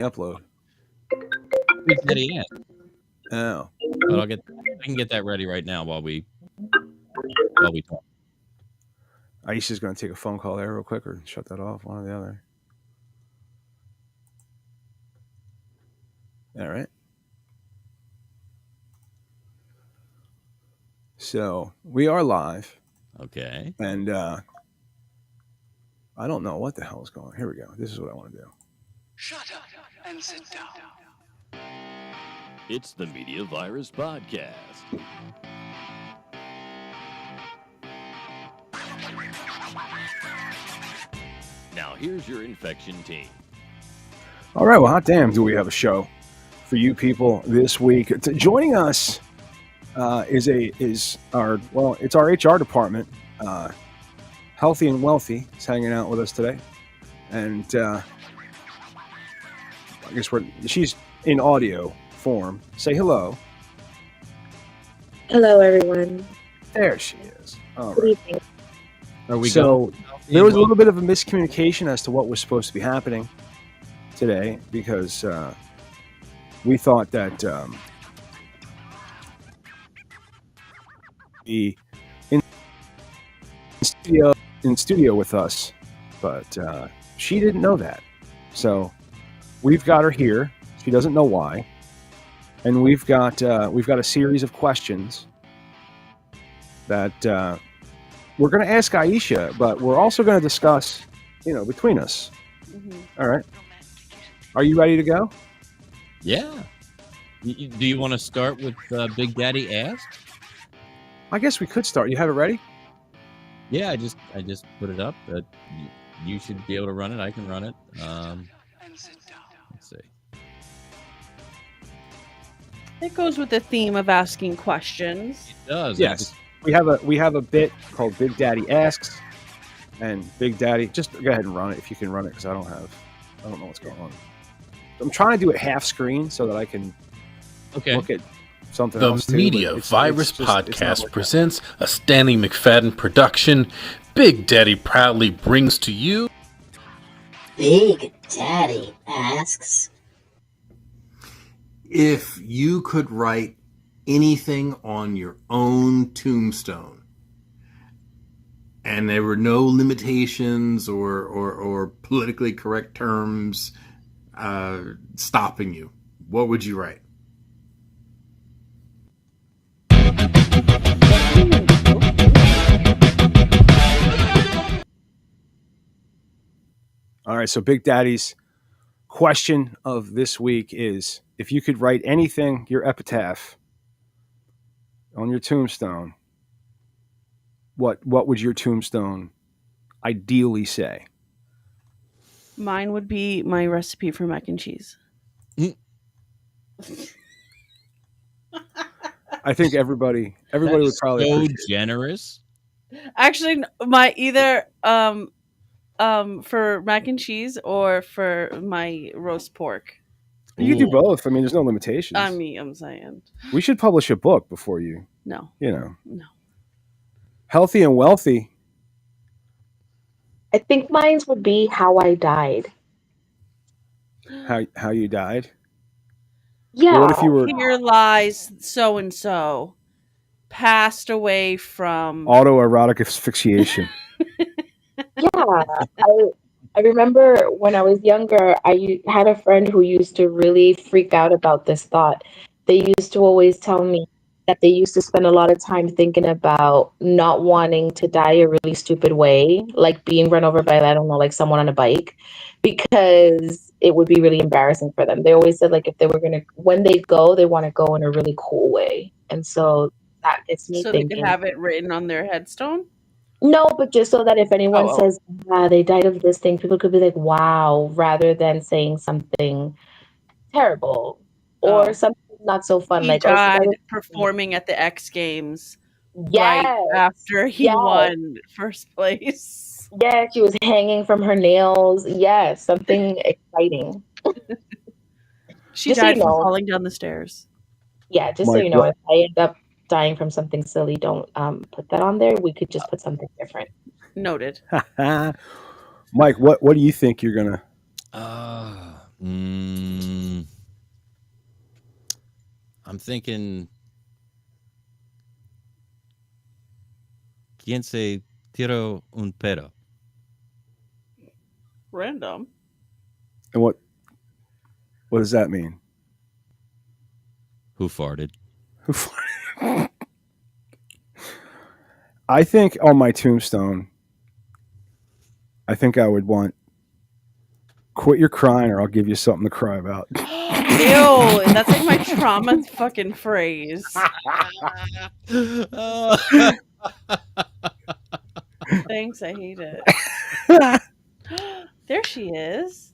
upload? Big Daddy asked. Oh, But I can get that ready right now while we talk. Aisha's going to take a phone call there real quick, or shut that off, one or the other. All right. So we are live. Okay. And I don't know what the hell is going on. Here we go. This is what I want to do. Shut up and sit down. It's the Media Virus Podcast. Now here's your infection team. All right. Well, hot damn, do we have a show for you people this week? Joining us it's our HR department. Healthy and Wealthy is hanging out with us today, and I guess she's in audio form. Say hello. Hello, everyone. There she is. All Good right. evening. Are we So there was a little bit of a miscommunication as to what was supposed to be happening today, because we thought that be in studio with us, but she didn't know that. So we've got her here. She doesn't know why, and we've got a series of questions that we're going to ask Aisha, but we're also going to discuss, between us. Mm-hmm. All right. Are you ready to go? Yeah. Do you want to start with Big Daddy Ask? I guess we could start. You have it ready? Yeah, I just put it up. You should be able to run it. I can run it. Let's see. It goes with the theme of asking questions. It does. Yes. We have a bit called Big Daddy Asks, and Big Daddy, just go ahead and run it if you can run it, because I don't know what's going on. I'm trying to do it half screen so that I can look at something else too. The Media Virus Podcast presents a Stanley McFadden production. Big Daddy proudly brings to you Big Daddy Asks. If you could write anything on your own tombstone, and there were no limitations or politically correct terms stopping you, what would you write? All right, so Big Daddy's question of this week is, if you could write anything, your epitaph, on your tombstone, what would your tombstone ideally say? Mine would be my recipe for mac and cheese. I think everybody would probably so appreciate generous. Actually, my either for mac and cheese or for my roast pork. You can do both. I mean, there's no limitations. I'm saying. We should publish a book before you. No. No. Healthy and Wealthy. I think mine would be how I died. How you died? Yeah. Well, what if you were Here lies so and so, passed away from autoerotic asphyxiation? Yeah. I remember when I was younger, I had a friend who used to really freak out about this thought. They used to always tell me that they used to spend a lot of time thinking about not wanting to die a really stupid way, like being run over by, I don't know, like someone on a bike, because it would be really embarrassing for them. They always said, like, if they were when they go, they want to go in a really cool way. And so that gets me thinking. So they could have it written on their headstone? No, but just so that if anyone says they died of this thing, people could be like, wow, rather than saying something terrible or something not so fun. He died performing at the X Games right after he won first place. Yeah, she was hanging from her nails. Yes, something exciting. She died from falling down the stairs. Yeah, just so you know, if I end up dying from something silly, don't put that on there. We could just put something different. Noted. Mike, what do you think you're gonna? I'm thinking. ¿Quién se tiró un pedo? Random. And what does that mean? Who farted? Who farted? I think on my tombstone, I think I would want, quit your crying or I'll give you something to cry about. Ew, that's like my trauma fucking phrase. Thanks, I hate it. There she is.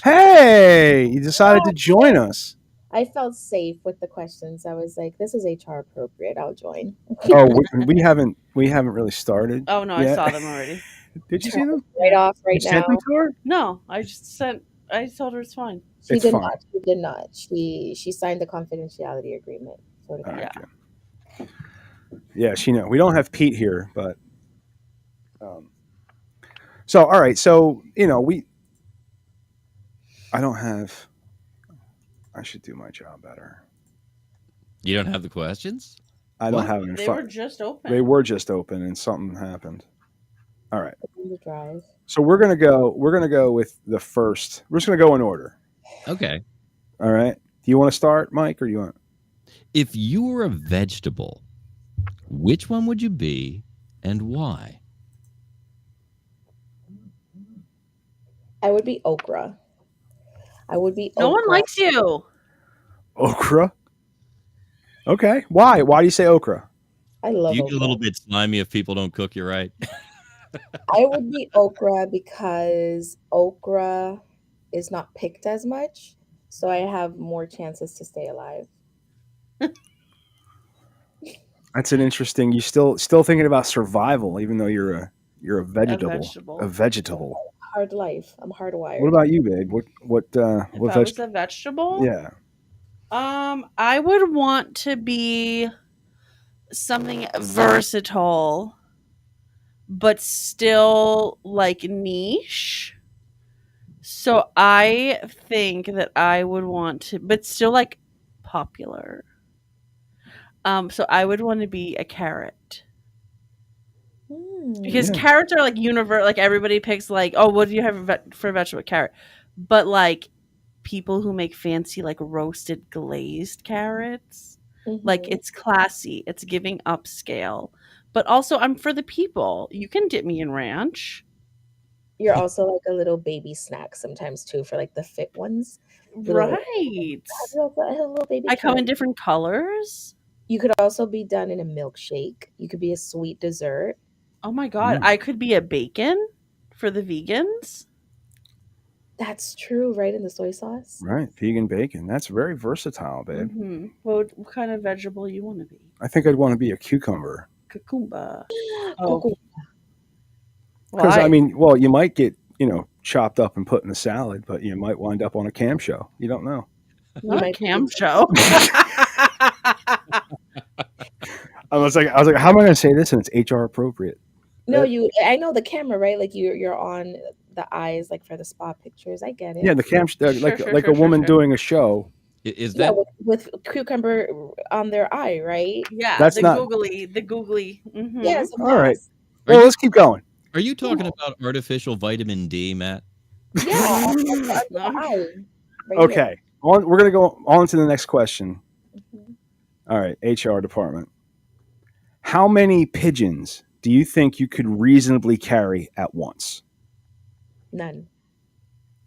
Hey, you decided to join us. I felt safe with the questions. I was like, "This is HR appropriate. I'll join." Oh, we haven't really started. Oh no, yet. I saw them already. Did you see them? Right off, right You now. sent them to her? No, I told her it's fine. She did not. She did not. She signed the confidentiality agreement. So yeah. Okay. Yeah, she know. We don't have Pete here, but so all right. So I should do my job better. You don't have the questions? I don't have them in They front. were just open. They were just open, and something happened. All right. Drive. So we're gonna go with the first. We're just gonna go in order. Okay. All right. Do you want to start, Mike, or do you want? If you were a vegetable, which one would you be, and why? I would be okra. No one likes you. Okra. Okay. Why? Why do you say okra? I love You okra. get a little bit slimy if people don't cook you right. I would be okra because okra is not picked as much, so I have more chances to stay alive. That's an interesting. You still thinking about survival, even though you're a vegetable. A vegetable. Hard life. I'm hardwired. What about you, babe? What If I was a vegetable? Yeah. I would want to be something versatile, but still like niche. So I think that I would want to, but still like popular. So I would want to be a carrot. Because carrots are like universal. Like everybody picks like, oh, what do you have for a vegetable? Carrot. But like people who make fancy like roasted glazed carrots, like it's classy. It's giving upscale. But also I'm for the people. You can dip me in ranch. You're also like a little baby snack sometimes too for like the fit ones. Right. I come in different colors. You could also be done in a milkshake. You could be a sweet dessert. Oh my god, I could be a bacon for the vegans. That's true, right? In the soy sauce. Right, vegan bacon. That's very versatile, babe. Mm-hmm. What kind of vegetable you want to be? I think I'd want to be a cucumber. Cucumber. Oh. Because you might get chopped up and put in a salad, but you might wind up on a cam show. You don't know. Not a cam show. I was like, how am I going to say this and it's HR appropriate? No, I know the camera, right? Like you're on the eyes, like for the spa pictures. I get it. Yeah, the cam, like a woman doing a show. Is that with cucumber on their eye, right? Yeah, that's the not googly. Mm-hmm. Yes. All right. Well, let's keep going. Are you talking about artificial vitamin D, Matt? Yeah. Okay. We're going to go on to the next question. All right, HR department. How many pigeons do you think you could reasonably carry at once? None.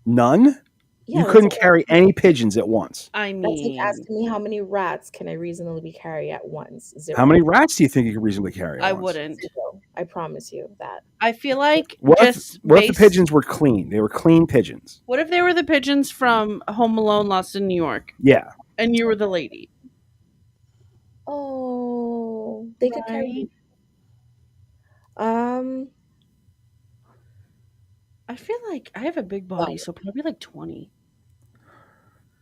None? Yeah, you couldn't carry any pigeons at once. I mean, that's like asking me how many rats can I reasonably carry at once? 0. How many rats do you think you could reasonably carry at I once? wouldn't. 0. I promise you that. I feel like what if the pigeons were clean? They were clean pigeons. What if they were the pigeons from Home Alone Lost in New York? Yeah. And you were the lady. Oh, they could carry. I feel like I have a big body, so probably like 20.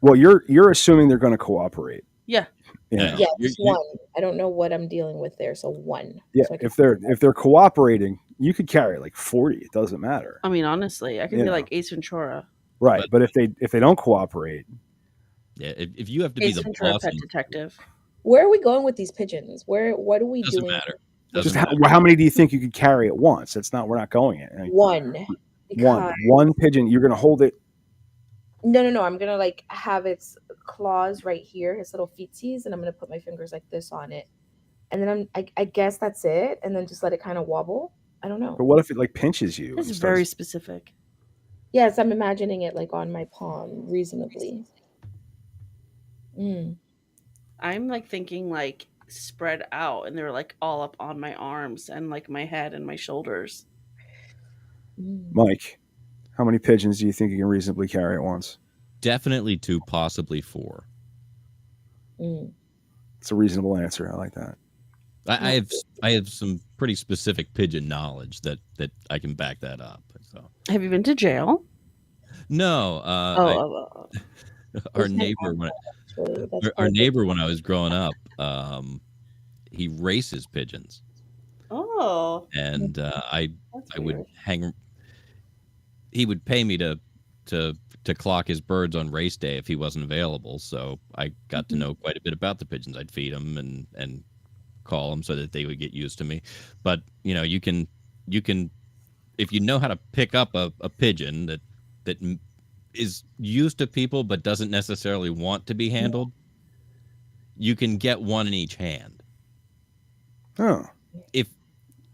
Well, you're assuming they're going to cooperate. Yeah. Yeah, just one. I don't know what I'm dealing with there, so one. Yeah, so if they're cooperating, you could carry like 40. It doesn't matter. I mean, honestly, I could be like Ace Ventura. Right, but if they don't cooperate, yeah, if you have to be the Ventura, boss, pet detective. Where are we going with these pigeons? What are we doesn't doing? matter. just how many do you think you could carry at once? We're not going it. One. One pigeon. You're gonna hold it. No. I'm gonna like have its claws right here, its little feetsies, and I'm gonna put my fingers like this on it, and then I guess that's it, and then just let it kind of wobble. I don't know. But what if it like pinches you? This is very specific. Yes, I'm imagining it like on my palm, reasonably. I'm like thinking like spread out, and they're like all up on my arms and like my head and my shoulders. Mike, how many pigeons do you think you can reasonably carry at once? Definitely 2, possibly 4. It's a reasonable answer. I like that. I have some pretty specific pigeon knowledge that I can back that up. So, have you been to jail? No. Our neighbor, when I was growing up, he races pigeons. Oh. And I would hang. He would pay me to clock his birds on race day if he wasn't available. So I got to know quite a bit about the pigeons. I'd feed them and call them so that they would get used to me. But you can if you know how to pick up a pigeon that is used to people but doesn't necessarily want to be handled, you can get one in each hand. Oh.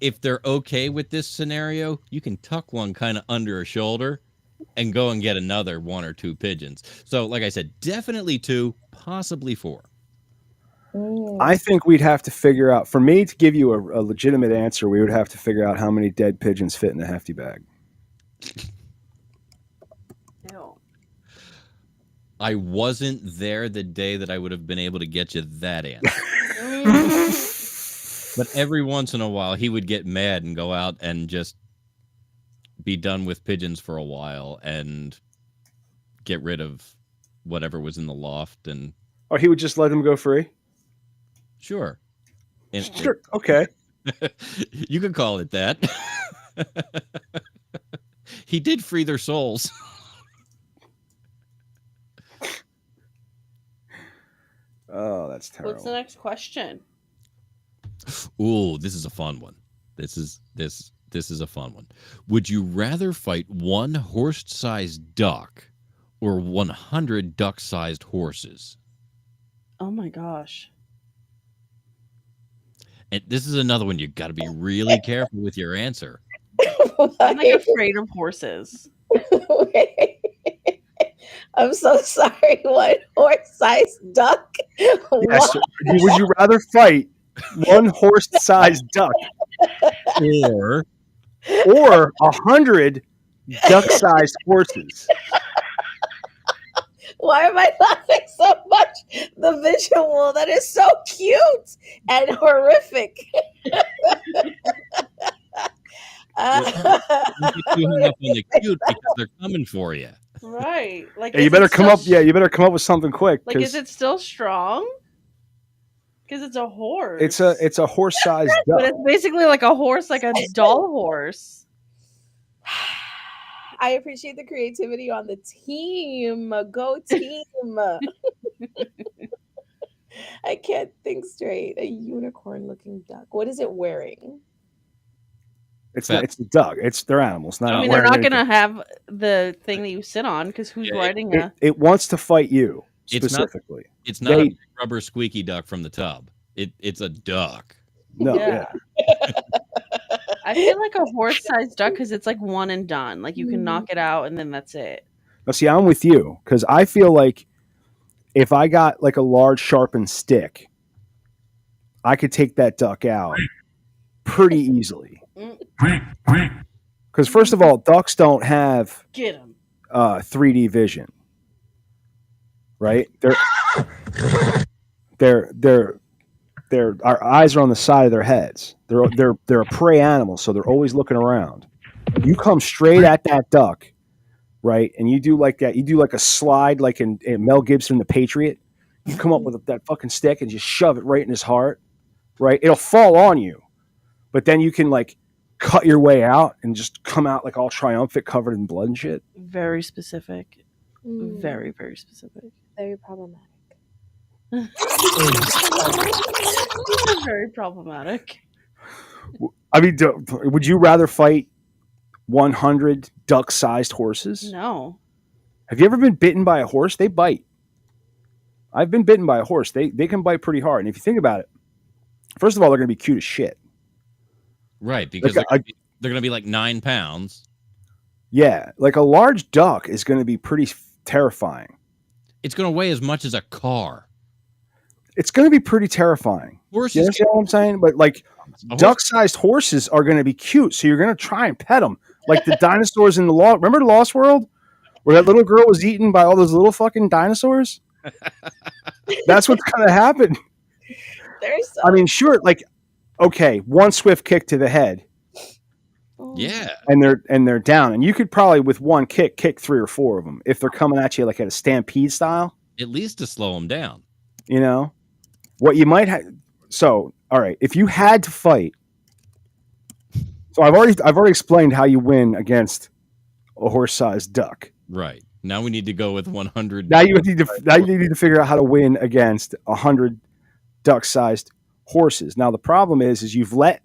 If they're okay with this scenario, you can tuck one kind of under a shoulder and go and get another 1 or 2 pigeons. So like I said, definitely 2, possibly 4. I think we'd have to figure out, for me to give you a legitimate answer, we would have to figure out how many dead pigeons fit in a hefty bag. Ew. I wasn't there the day that I would have been able to get you that answer. But every once in a while, he would get mad and go out and just be done with pigeons for a while and get rid of whatever was in the loft. And or he would just let them go free? Sure. Sure. Okay. You could call it that. He did free their souls. Oh, that's terrible. What's the next question? Ooh, this is a fun one. This is a fun one. Would you rather fight 1 horse-sized duck or 100 duck-sized horses? Oh my gosh. And this is another one you got to be really careful with your answer. I'm like afraid of horses. I'm so sorry. What horse-sized duck? Yes. Would you rather fight 1 horse-sized duck or 100 duck-sized horses? Why am I laughing so much? The visual, that is so cute and horrific. You get too hung up on the cute because they're coming for you. Right. Like Yeah, you better come up. Yeah, you better come up with something quick. Like, is it still strong? Because it's a horse. It's a horse-sized duck. But it's basically like a horse, like a doll horse. I appreciate the creativity on the team. Go team. I can't think straight. A unicorn-looking duck. What is it wearing? It's a duck. They're animals. I mean, they're not going to have the thing that you sit on because who's riding it wants to fight you specifically. It's not a rubber squeaky duck from the tub. It's a duck. No, yeah. I feel like a horse-sized duck because it's like one and done. Like you can knock it out and then that's it. Now, see, I'm with you because I feel like if I got like a large sharpened stick, I could take that duck out pretty easily. Because first of all, ducks don't have 3D vision, right? Our eyes are on the side of their heads. They're a prey animal, so they're always looking around. You come straight at that duck, right? And you do like that. You do like a slide, like in Mel Gibson, The Patriot. You come up with that fucking stick and just shove it right in his heart, right? It'll fall on you, but then you can like cut your way out and just come out like all triumphant, covered in blood and shit. Very specific. Mm, Very, very specific. very problematic. Very problematic. I mean, would you rather fight 100 duck-sized horses? No. Have you ever been bitten by a horse? They bite. I've been bitten by a horse. They can bite pretty hard. And if you think about it, first of all, they're going to be cute as shit. Right, because Like they're going to be like 9 pounds. Yeah, like a large duck is going to be pretty terrifying. It's going to weigh as much as a car. It's going to be pretty terrifying. Horses You understand what I'm saying? But like duck-sized horses are going to be cute, so you're going to try and pet them. Like the dinosaurs in the remember the Lost World? Where that little girl was eaten by all those little fucking dinosaurs? That's what's going to happen. I mean, sure, like, okay, one swift kick to the head. Yeah. And they're down. And you could probably, with one kick 3 or 4 of them if they're coming at you like at a stampede style. At least to slow them down. You know? What you might have... So, all right, if you had to fight... So I've already explained how you win against a horse-sized duck. Right. Now we need to go with 100. Now you need to figure out how to win against 100 duck-sized horses. Now the problem is you've let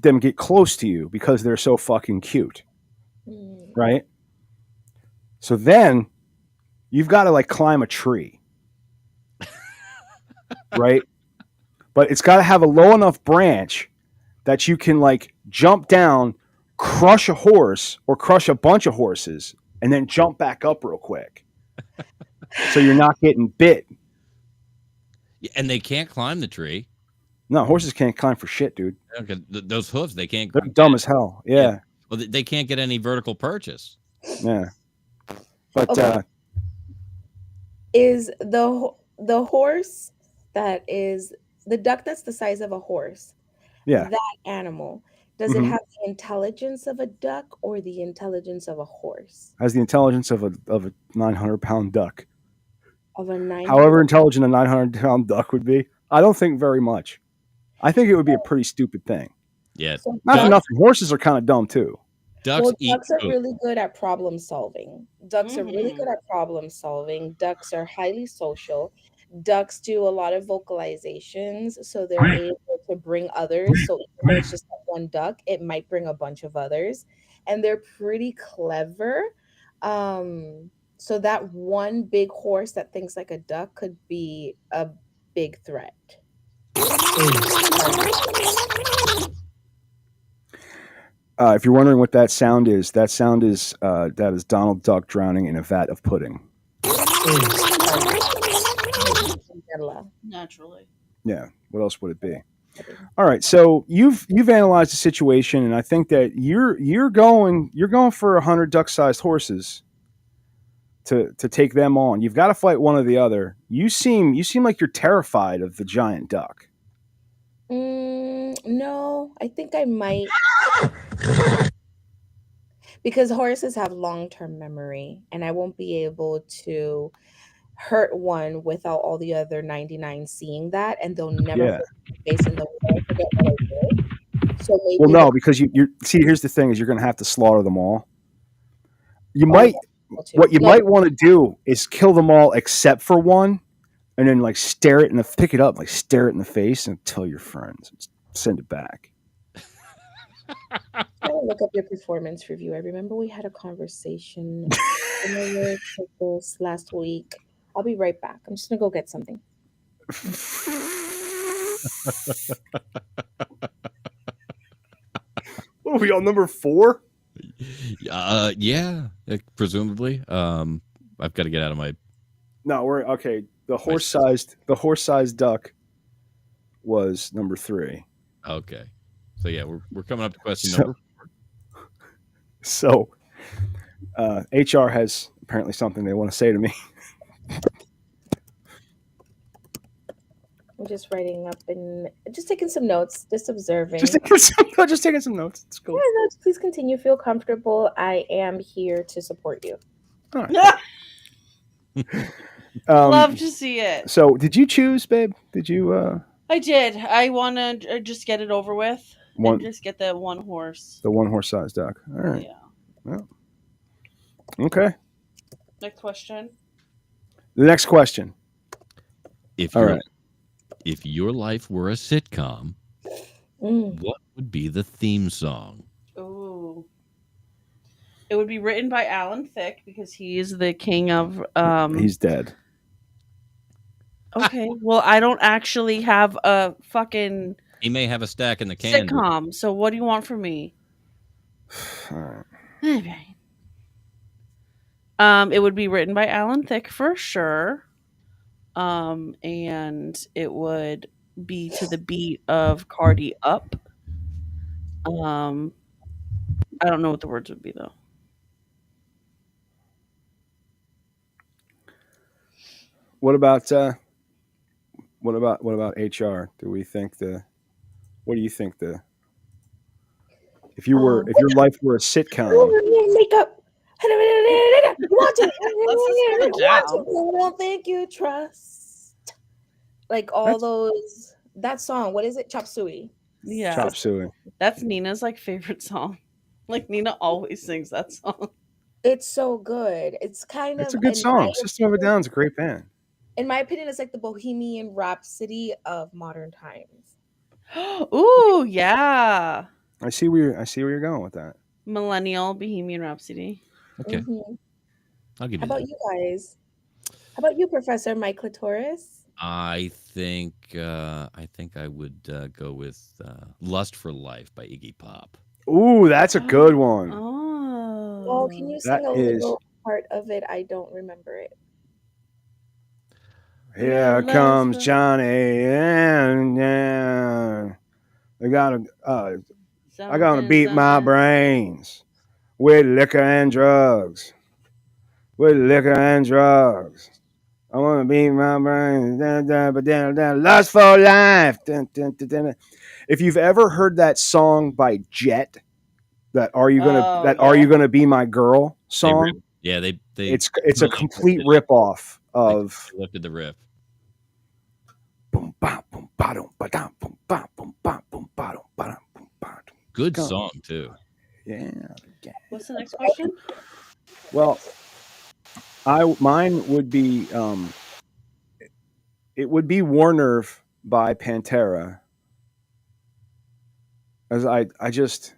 them get close to you because they're so fucking cute, right? So then you've got to like climb a tree, right? But it's got to have a low enough branch that you can like jump down, crush a horse or crush a bunch of horses, and then jump back up real quick. So you're not getting bit. And they can't climb the tree. No, horses can't climb for shit, dude. Okay, those hooves, they can't. They're dumb as hell. Yeah. Well, they can't get any vertical purchase. Yeah. But Okay. Is the horse that is the duck that's the size of a horse? Yeah. That animal, does it have the intelligence of a duck or the intelligence of a horse? Has the intelligence of a 900-pound duck. Of a 900. However intelligent a 900-pound duck would be, I don't think very much. I think it would be a pretty stupid thing. Yeah. Not for nothing. Horses are kind of dumb too. Ducks are really good at problem solving. Ducks are really good at problem solving. Ducks are highly social. Ducks do a lot of vocalizations, so they're able to bring others. So even if it's just one duck, it might bring a bunch of others, and they're pretty clever. So that one big horse that thinks like a duck could be a big threat. If you're wondering what that sound is that is Donald Duck drowning in a vat of pudding. Naturally. Yeah. What else would it be? All right. So you've analyzed the situation, and I think that you're going for 100 duck-sized horses to take them on. You've got to fight one or the other. You seem like you're terrified of the giant duck. No, I think I might. Because horses have long-term memory, and I won't be able to hurt one without all the other 99 seeing that, and they'll never put their face in the wall, forget what I did. So maybe Well, no, because you see, here's the thing: is you're going to have to slaughter them all. You might. What you might want to do is kill them all except for one, and then like pick it up, like stare it in the face, and tell your friends, and send it back. I'm gonna look up your performance review. I remember we had a conversation last week. I'll be right back. I'm just gonna go get something. What are we on number 4? Yeah, presumably. I've got to get out of my. No, we're okay. The horse-sized duck was number 3. Okay, so yeah, we're coming up to question number 4. So, HR has apparently something they want to say to me. I'm just writing up and just taking some notes, just observing. Just taking some notes. It's cool. Yeah, no, please continue. Feel comfortable. I am here to support you. All right. Love to see it. So, did you choose, babe? Did you? I did. I want to just get it over with And just get the one horse. The 1 horse size duck. All right. Yeah. Well, okay. Next question. The next question. If your life were a sitcom, what would be the theme song? Ooh. It would be written by Alan Thicke because he's the king of He's dead. Okay. Well, I don't actually have a fucking He may have a stack in the can. sitcom. So what do you want from me? All right. Okay. It would be written by Alan Thicke for sure. And it would be to the beat of Cardi Up. I don't know what the words would be though. What about HR? Do we think what do you think if your life were a sitcom? Makeup. Watch it. Let's I don't think you trust. Like all that song. What is it? Chop Suey. Yeah. Chop Suey. That's Nina's favorite song. Like Nina always sings that song. It's so good. It's kind of. It's a good song. System of a Down's a great band. In my opinion, it's like the Bohemian Rhapsody of modern times. Ooh, yeah. I see where you're going with that. Millennial Bohemian Rhapsody. Okay. I'll give you How about you guys? How about you, Professor Mike Litoris? I think I would go with "Lust for Life" by Iggy Pop. Ooh, that's a good one. Oh, can you sing a little part of it? I don't remember it. Here comes Johnny, and I gotta beat my brains with liquor and drugs. With liquor and drugs. I want to beat my brains. Lust for life. If you've ever heard that song by Jet, Are You Gonna Be My Girl song? It's a complete ripoff of. They lifted the riff. Good song too. Yeah. What's the next question? Well, mine would be it would be War Nerve by Pantera. As I just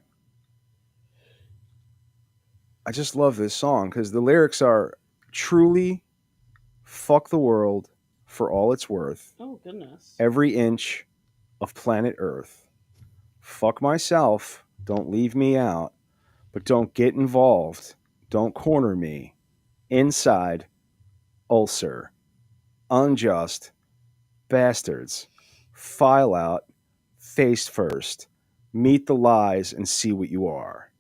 love this song because the lyrics are truly fuck the world for all it's worth. Oh goodness. Every inch of planet Earth. Fuck myself, don't leave me out, but don't get involved. Don't corner me. Inside, ulcer, unjust, bastards, file out, face first, meet the lies and see what you are.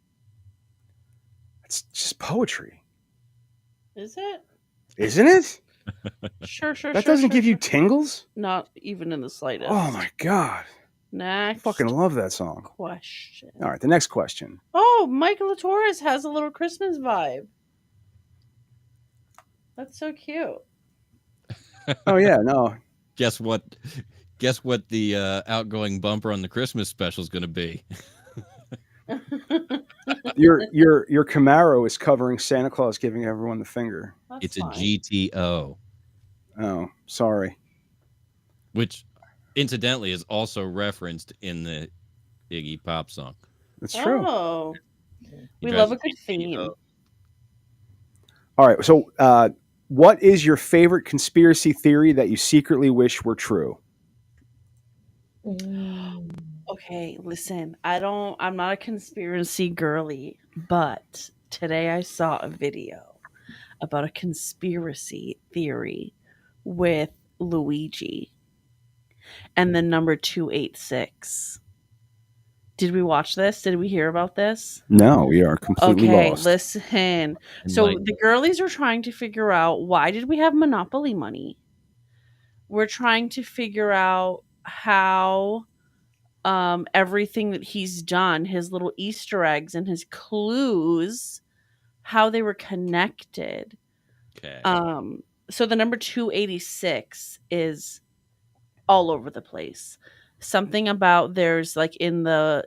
It's just poetry. Is it? Isn't it? Sure. That doesn't give you tingles? Not even in the slightest. Oh my God. Next. I fucking love that song. Question. All right, the next question. Oh, Michael Litoris has a little Christmas vibe. That's so cute. Oh yeah, no. Guess what the outgoing bumper on the Christmas special is going to be? Your Camaro is covering Santa Claus giving everyone the finger. It's a GTO. Oh, sorry. Which, incidentally, is also referenced in the Iggy Pop song. That's true. Oh, we love a good theme. All right, so what is your favorite conspiracy theory that you secretly wish were true? Okay, listen, I'm not a conspiracy girly, but today I saw a video about a conspiracy theory with Luigi and the number 286. Did we watch this? Did we hear about this? No, we are completely lost. Okay, listen. So the girlies are trying to figure out, why did we have Monopoly money? We're trying to figure out how everything that he's done, his little Easter eggs and his clues, how they were connected. Okay. So the number 286 is all over the place. something about there's like in the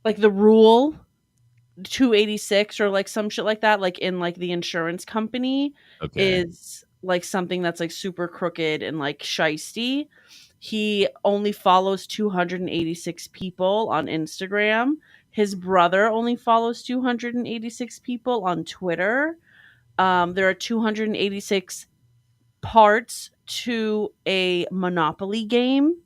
like the rule 286 or like some shit like that, like in like the insurance company, is like something that's like super crooked and like shisty. He only follows 286 people on Instagram. His brother only follows 286 people on Twitter. There are 286 parts to a Monopoly game.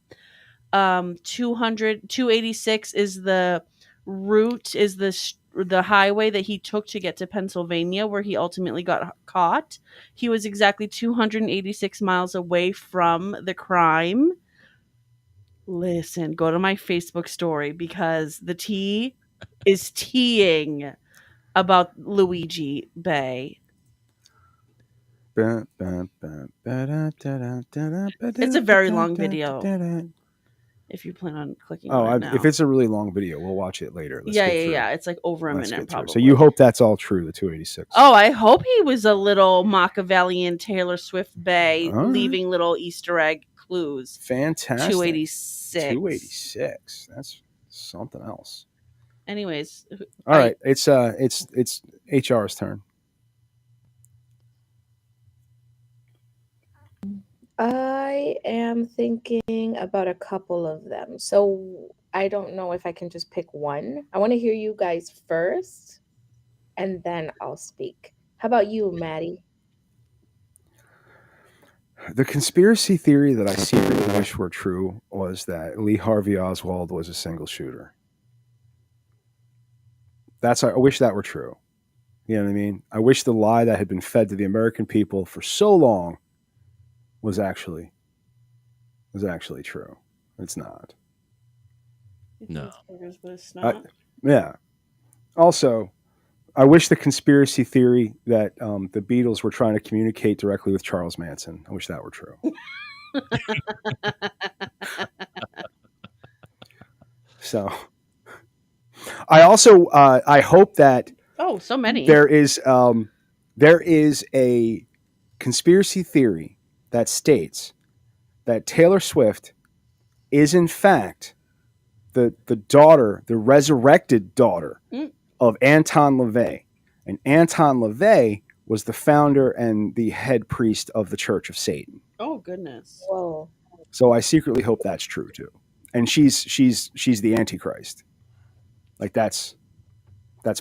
286 is the route, is the highway that he took to get to Pennsylvania, where he ultimately got caught. He was exactly 286 miles away from the crime. Listen, go to my Facebook story because the tea is teeing about Luigi Bay. It's a very long video. If you plan on clicking on it now. If it's a really long video, we'll watch it later. Yeah. It's like over a minute probably. So you hope that's all true, the 286. Oh, I hope he was a little Machiavellian Taylor Swift Bay, leaving little Easter egg clues. Fantastic. 286. 286. That's something else. Anyways. All right. It's HR's turn. I am thinking about a couple of them. So I don't know if I can just pick one. I want to hear you guys first, and then I'll speak. How about you, Matty? The conspiracy theory that I secretly wish were true was that Lee Harvey Oswald was a single shooter. I wish that were true. You know what I mean? I wish the lie that had been fed to the American people for so long was actually true. It's not. No. But it's not. Yeah. Also, I wish the conspiracy theory that the Beatles were trying to communicate directly with Charles Manson. I wish that were true. So, I also I hope that so many. There is a conspiracy theory that states that Taylor Swift is in fact the daughter, the resurrected daughter of Anton LaVey. And Anton LaVey was the founder and the head priest of the Church of Satan. Oh goodness. Whoa. So I secretly hope that's true too. And she's the Antichrist. Like that's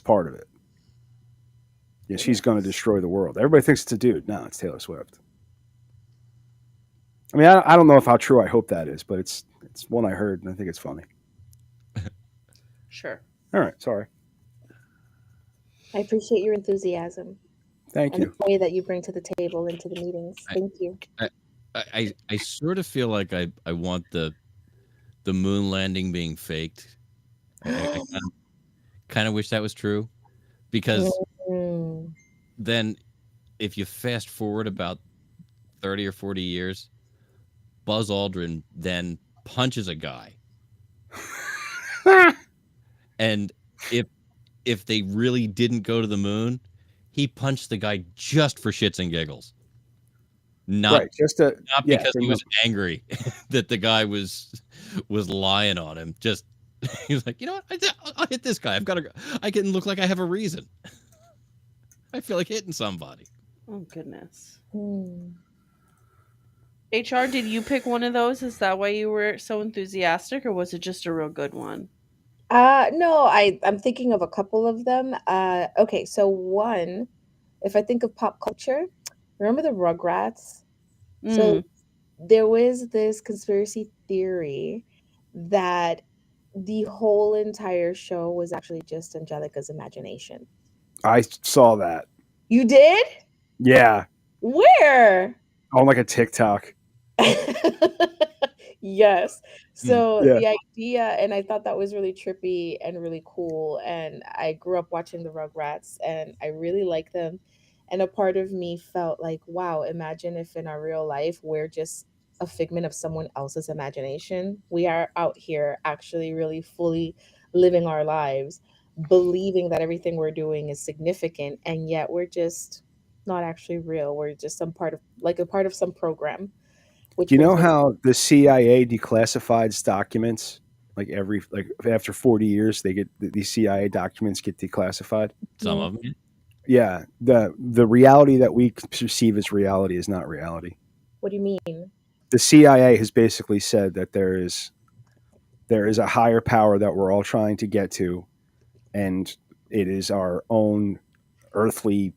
part of it. Yeah, she's going to destroy the world. Everybody thinks it's a dude. No, it's Taylor Swift. I mean, I don't know how true I hope that is, but it's one I heard, and I think it's funny. Sure. All right, sorry. I appreciate your enthusiasm. Thank you. The way that you bring to the table and to the meetings. Thank you. I sort of feel like I want the moon landing being faked. I kind of wish that was true, because then if you fast forward about 30 or 40 years, Buzz Aldrin then punches a guy. And if they really didn't go to the moon, he punched the guy just for shits and giggles. Not because he was angry that the guy was lying on him. Just he was like, you know what? I'll hit this guy. I can look like I have a reason. I feel like hitting somebody. Oh goodness. HR, did you pick one of those? Is that why you were so enthusiastic, or was it just a real good one? No, I'm thinking of a couple of them. Okay, so one, if I think of pop culture, remember the Rugrats? So there was this conspiracy theory that the whole entire show was actually just Angelica's imagination. I saw that. You did? Yeah. Where? On like a TikTok. Yes. So the idea, and I thought that was really trippy and really cool. And I grew up watching the Rugrats and I really like them. And a part of me felt like, wow, imagine if in our real life, we're just a figment of someone else's imagination. We are out here actually really fully living our lives, believing that everything we're doing is significant. And yet we're just not actually real. We're just some part of like a part of some program. Which Do you know brings me- how the CIA declassifies documents? Like after 40 years, they get these CIA documents get declassified. Some of them. Yeah, the reality that we perceive as reality is not reality. What do you mean? The CIA has basically said that there is a higher power that we're all trying to get to, and it is our own earthly,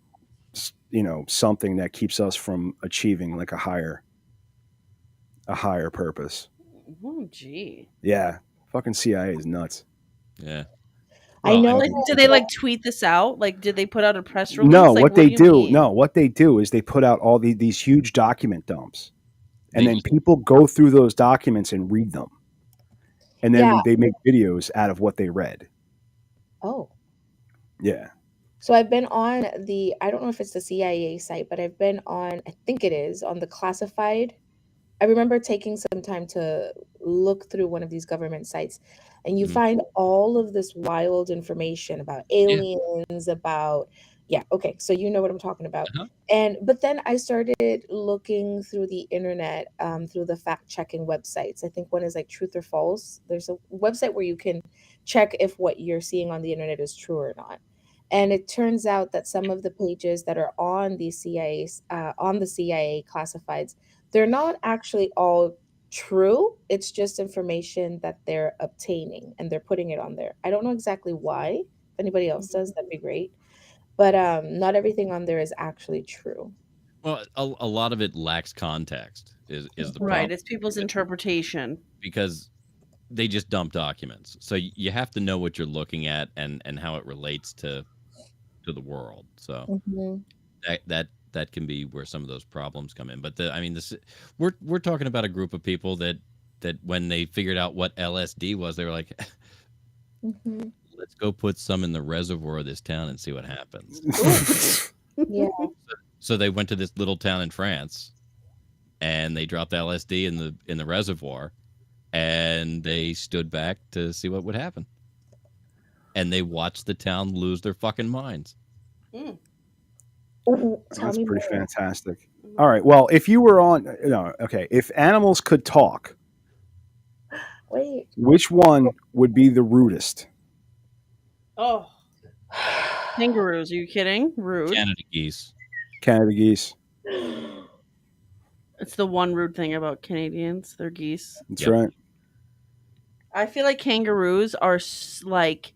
something that keeps us from achieving like a higher purpose. Oh, gee. Yeah, fucking CIA is nuts. Yeah. I know. Like, did they like tweet this out? Like, did they put out a press release? No, like, what they do you do, mean? what they do is they put out all these huge document dumps, and They- then people go through those documents and read them, and then Yeah. they make videos out of what they read. Oh. Yeah. So I've been on I don't know if it's the CIA site, but I've been on, I think it is, on the classified. I remember taking some time to look through one of these government sites, and you Mhm. find all of this wild information about aliens, about, yeah, okay, so you know what I'm talking about. Uh-huh. But then I started looking through the internet, through the fact-checking websites. I think one is like Truth or False. There's a website where you can check if what you're seeing on the internet is true or not. And it turns out that some of the pages that are on the CIA classifieds, they're not actually all true. It's just information that they're obtaining and they're putting it on there. I don't know exactly why. If anybody else does, that'd be great. But not everything on there is actually true. Well, a lot of it lacks context. Is the Right? problem? It's people's interpretation. Because they just dump documents. So you have to know what you're looking at and how it relates to the world. So that can be where some of those problems come in. But we're talking about a group of people that when they figured out what LSD was, they were like, let's go put some in the reservoir of this town and see what happens. Yeah. So they went to this little town in France, and they dropped LSD in the reservoir, and they stood back to see what would happen. And they watched the town lose their fucking minds. That's pretty fantastic. All right. Well, if you were on, if animals could talk, wait, which one would be the rudest? Oh, kangaroos? Are you kidding? Rude. Canada geese. Canada geese. It's the one rude thing about Canadians. They're geese. That's right. I feel like kangaroos are like,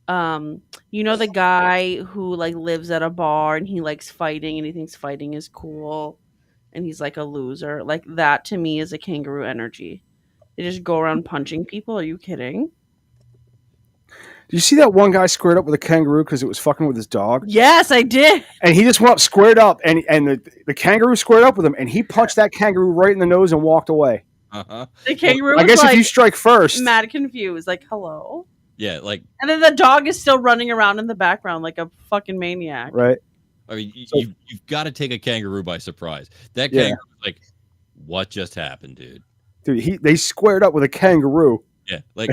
the guy who like lives at a bar and he likes fighting and he thinks fighting is cool, and he's like a loser. Like that to me is a kangaroo energy. They just go around punching people. Are you kidding? Did you see that one guy squared up with a kangaroo because it was fucking with his dog? Yes, I did. And he just went up, squared up, and the kangaroo squared up with him, and he punched that kangaroo right in the nose and walked away. Uh-huh. The kangaroo I was guess like, if you strike first. mad confused, like, hello? Yeah, like... And then the dog is still running around in the background like a fucking maniac. Right. I mean, you've got to take a kangaroo by surprise. That kangaroo was like, what just happened, dude? Dude, they squared up with a kangaroo. Yeah, like...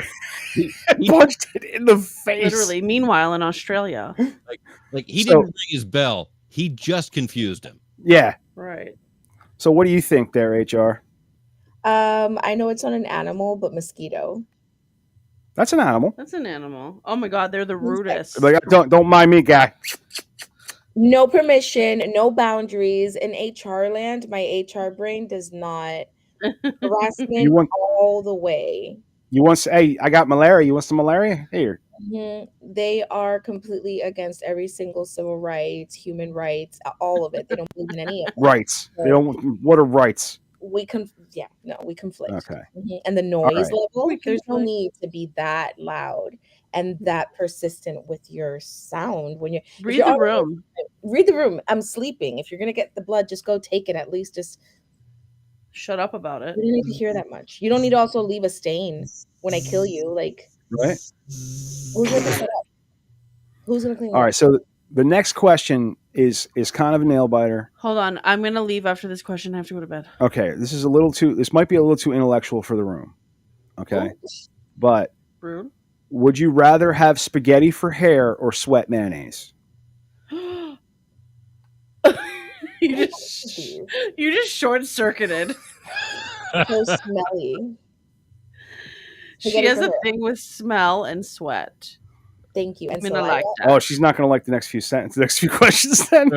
he punched it in the face. Literally. Meanwhile, in Australia. Like he didn't ring his bell. He just confused him. Yeah. Right. So what do you think there, HR? I know it's not an animal, but mosquito. That's an animal. That's an animal. Oh my god, they're the rudest. Like, don't mind me, guy. No permission, no boundaries. In HR land, my HR brain does not harassment all the way. You want? Hey, I got malaria. You want some malaria? Here. They are completely against every single civil rights, human rights, all of it. They don't believe in any of it. Rights. They don't. What are rights? We conflict. Okay. And the noise All level, there's no need to be that loud and that persistent with your sound when read the room. Read the room. I'm sleeping. If you're gonna get the blood, just go take it. At least just shut up about it. You don't need to hear that much. You don't need to also leave a stain when I kill you. Like, right? Who's gonna pick it up? Who's gonna clean it up? All right. So the next question is kind of a nail biter. Hold on, I'm gonna leave after this question. I have to go to bed. Okay, this might be a little too intellectual for the room. Okay, but rude. Would you rather have spaghetti for hair or sweat mayonnaise? You just short circuited. So smelly. She has a thing with smell and sweat. Thank you. And I so like I, that. Oh, she's not going to like the next few questions then.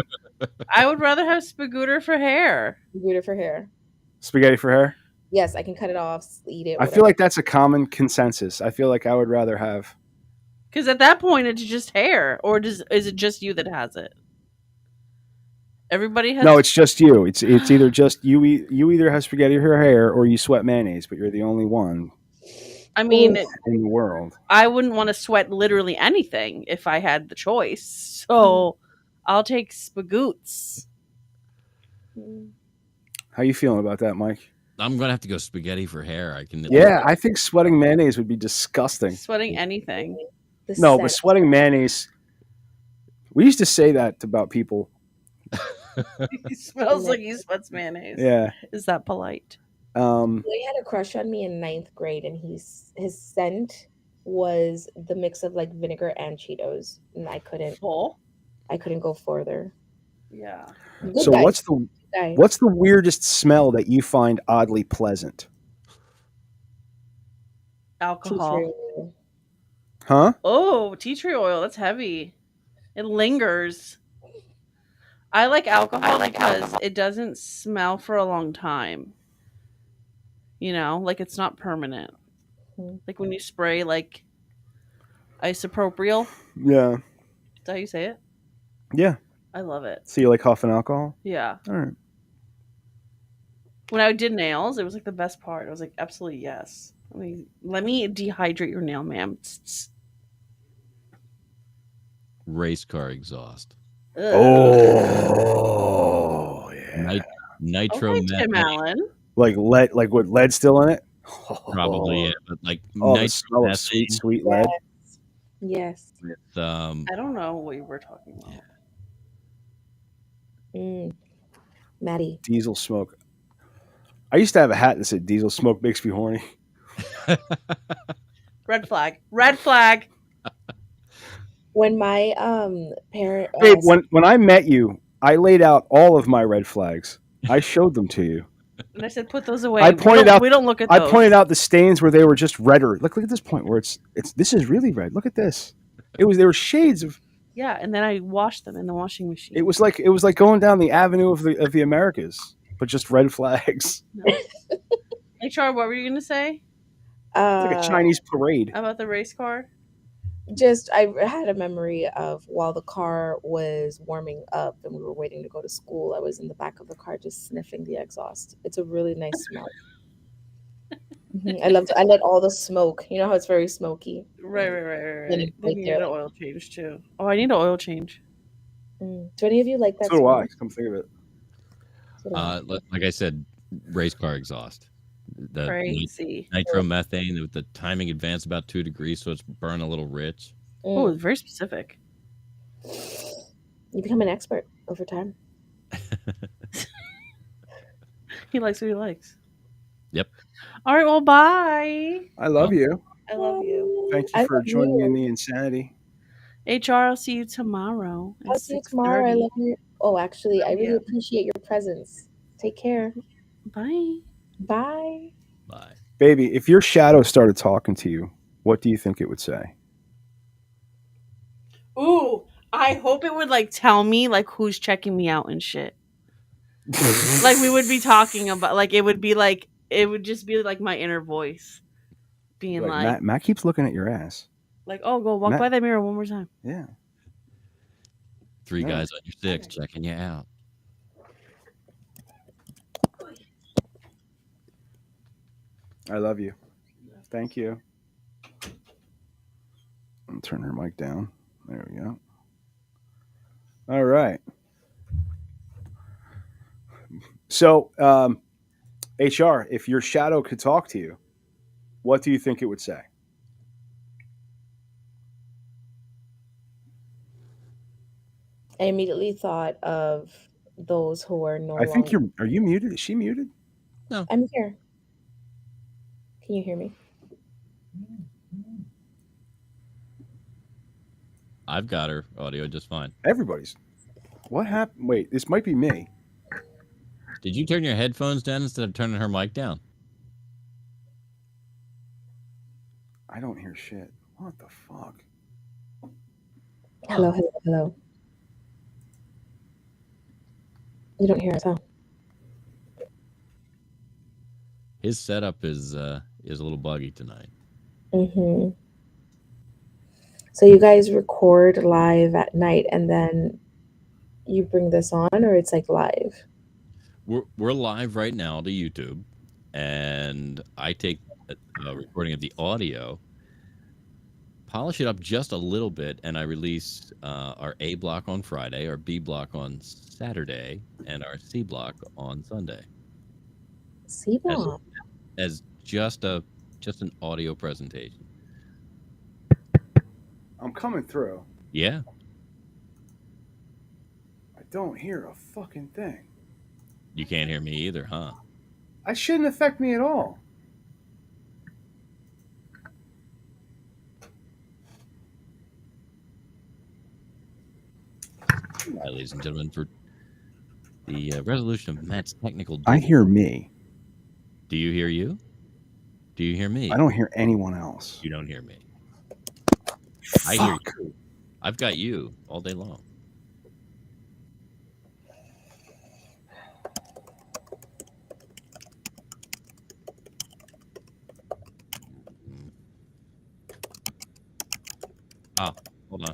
I would rather have spagooter for hair. Spagooter for hair. Spaghetti for hair? Yes, I can cut it off, eat it. I feel like that's a common consensus. I feel like I would rather have. Because at that point, it's just hair. Or is it just you that has it? Everybody has. No, it's just you. It's either just you. You either have spaghetti for hair or you sweat mayonnaise, but you're the only one. I mean, in the world, I wouldn't want to sweat literally anything if I had the choice. So I'll take spagoots. How you feeling about that, Mike? I'm gonna have to go spaghetti for hair. I think sweating mayonnaise would be disgusting. Sweating anything. But sweating mayonnaise. We used to say that about people. He smells like he sweats mayonnaise. Yeah. Is that polite? He had a crush on me in 9th grade, and his scent was the mix of like vinegar and Cheetos, and I couldn't go further. Yeah. So what's the weirdest smell that you find oddly pleasant? Alcohol. Huh? Oh, tea tree oil. That's heavy. It lingers. I like alcohol because it doesn't smell for a long time. You know, like it's not permanent. Like when you spray like isopropyl. Yeah. Is that how you say it? Yeah. I love it. So you like huffing alcohol? Yeah. All right. When I did nails, it was like the best part. I was like, absolutely yes. Let me dehydrate your nail, ma'am. Race car exhaust. Ugh. Oh yeah. Nitro okay, Tim Allen. Like lead, like with lead still in it? Probably, yeah, but like the smell of sweet lead. Yes. With, I don't know what you were talking about. Matty. Diesel smoke. I used to have a hat that said "Diesel smoke makes me horny." Red flag. Red flag. When my parent, Babe, when I met you, I laid out all of my red flags. I showed them to you. And I said, put those away. I pointed out. We don't look at those. I pointed out the stains where they were just redder. Look at this point where it's. This is really red. Look at this. There were shades of. Yeah, and then I washed them in the washing machine. It was like going down the avenue of the Americas, but just red flags. No. HR, what were you gonna say? It's like a Chinese parade. About the race car? Just I had a memory of while the car was warming up and we were waiting to go to school, I was in the back of the car just sniffing the exhaust. It's a really nice smell. I let all the smoke. You know how it's very smoky. Right. Then you need an oil change too. Oh, I need an oil change. Do any of you like that? So do I. Come think of it. Like I said, race car exhaust. The crazy nitromethane with the timing advance about 2 degrees, so it's burn a little rich. Oh, it's very specific. You become an expert over time. He likes what he likes. Yep. All right, well, bye. I love you. I love you. Thank you for joining me in the insanity. HR, I'll see you tomorrow. I'll see you tomorrow. I love you. Oh, actually, I really appreciate your presence. Take care. Bye. Bye. Bye. Baby, if your shadow started talking to you, what do you think it would say? Ooh, I hope it would like tell me like who's checking me out and shit. Like we would be talking about, like it would be like, it would just be like my inner voice being like Matt keeps looking at your ass. Like, oh, go walk by that mirror one more time. Yeah. 3 guys on your 6 checking you out. I love you. Thank you. I'll turn her mic down. There we go. All right. So, HR, if your shadow could talk to you, what do you think it would say? I immediately thought of those who are no I think are you muted? Is she muted? No. I'm here. Can you hear me? I've got her audio just fine. Everybody's. What happened? Wait, this might be me. Did you turn your headphones down instead of turning her mic down? I don't hear shit. What the fuck? Hello, hello, hello. You don't hear us, huh? His setup is a little buggy tonight. Mm-hmm. So you guys record live at night and then you bring this on, or it's like live? We're live right now to YouTube, and I take a recording of the audio, polish it up just a little bit, and I release our A block on Friday, our B block on Saturday, and our C block on Sunday. C block as just an audio presentation. I'm coming through. Yeah. I don't hear a fucking thing. You can't hear me either, huh? It shouldn't affect me at all. Hi, ladies and gentlemen, for the resolution of Matt's technical I hear me. Do you hear you? Do you hear me? I don't hear anyone else. You don't hear me. Fuck. I hear you. I've got you all day long. Oh, hold on.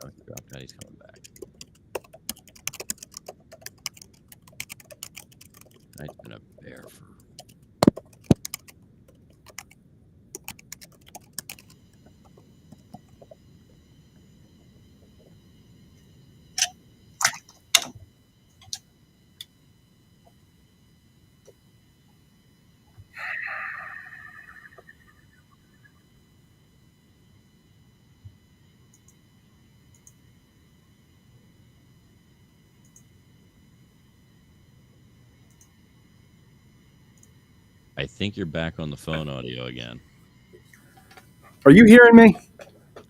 Oh, he dropped out. He's coming back. I've been a bear for... I think you're back on the phone audio again. Are you hearing me?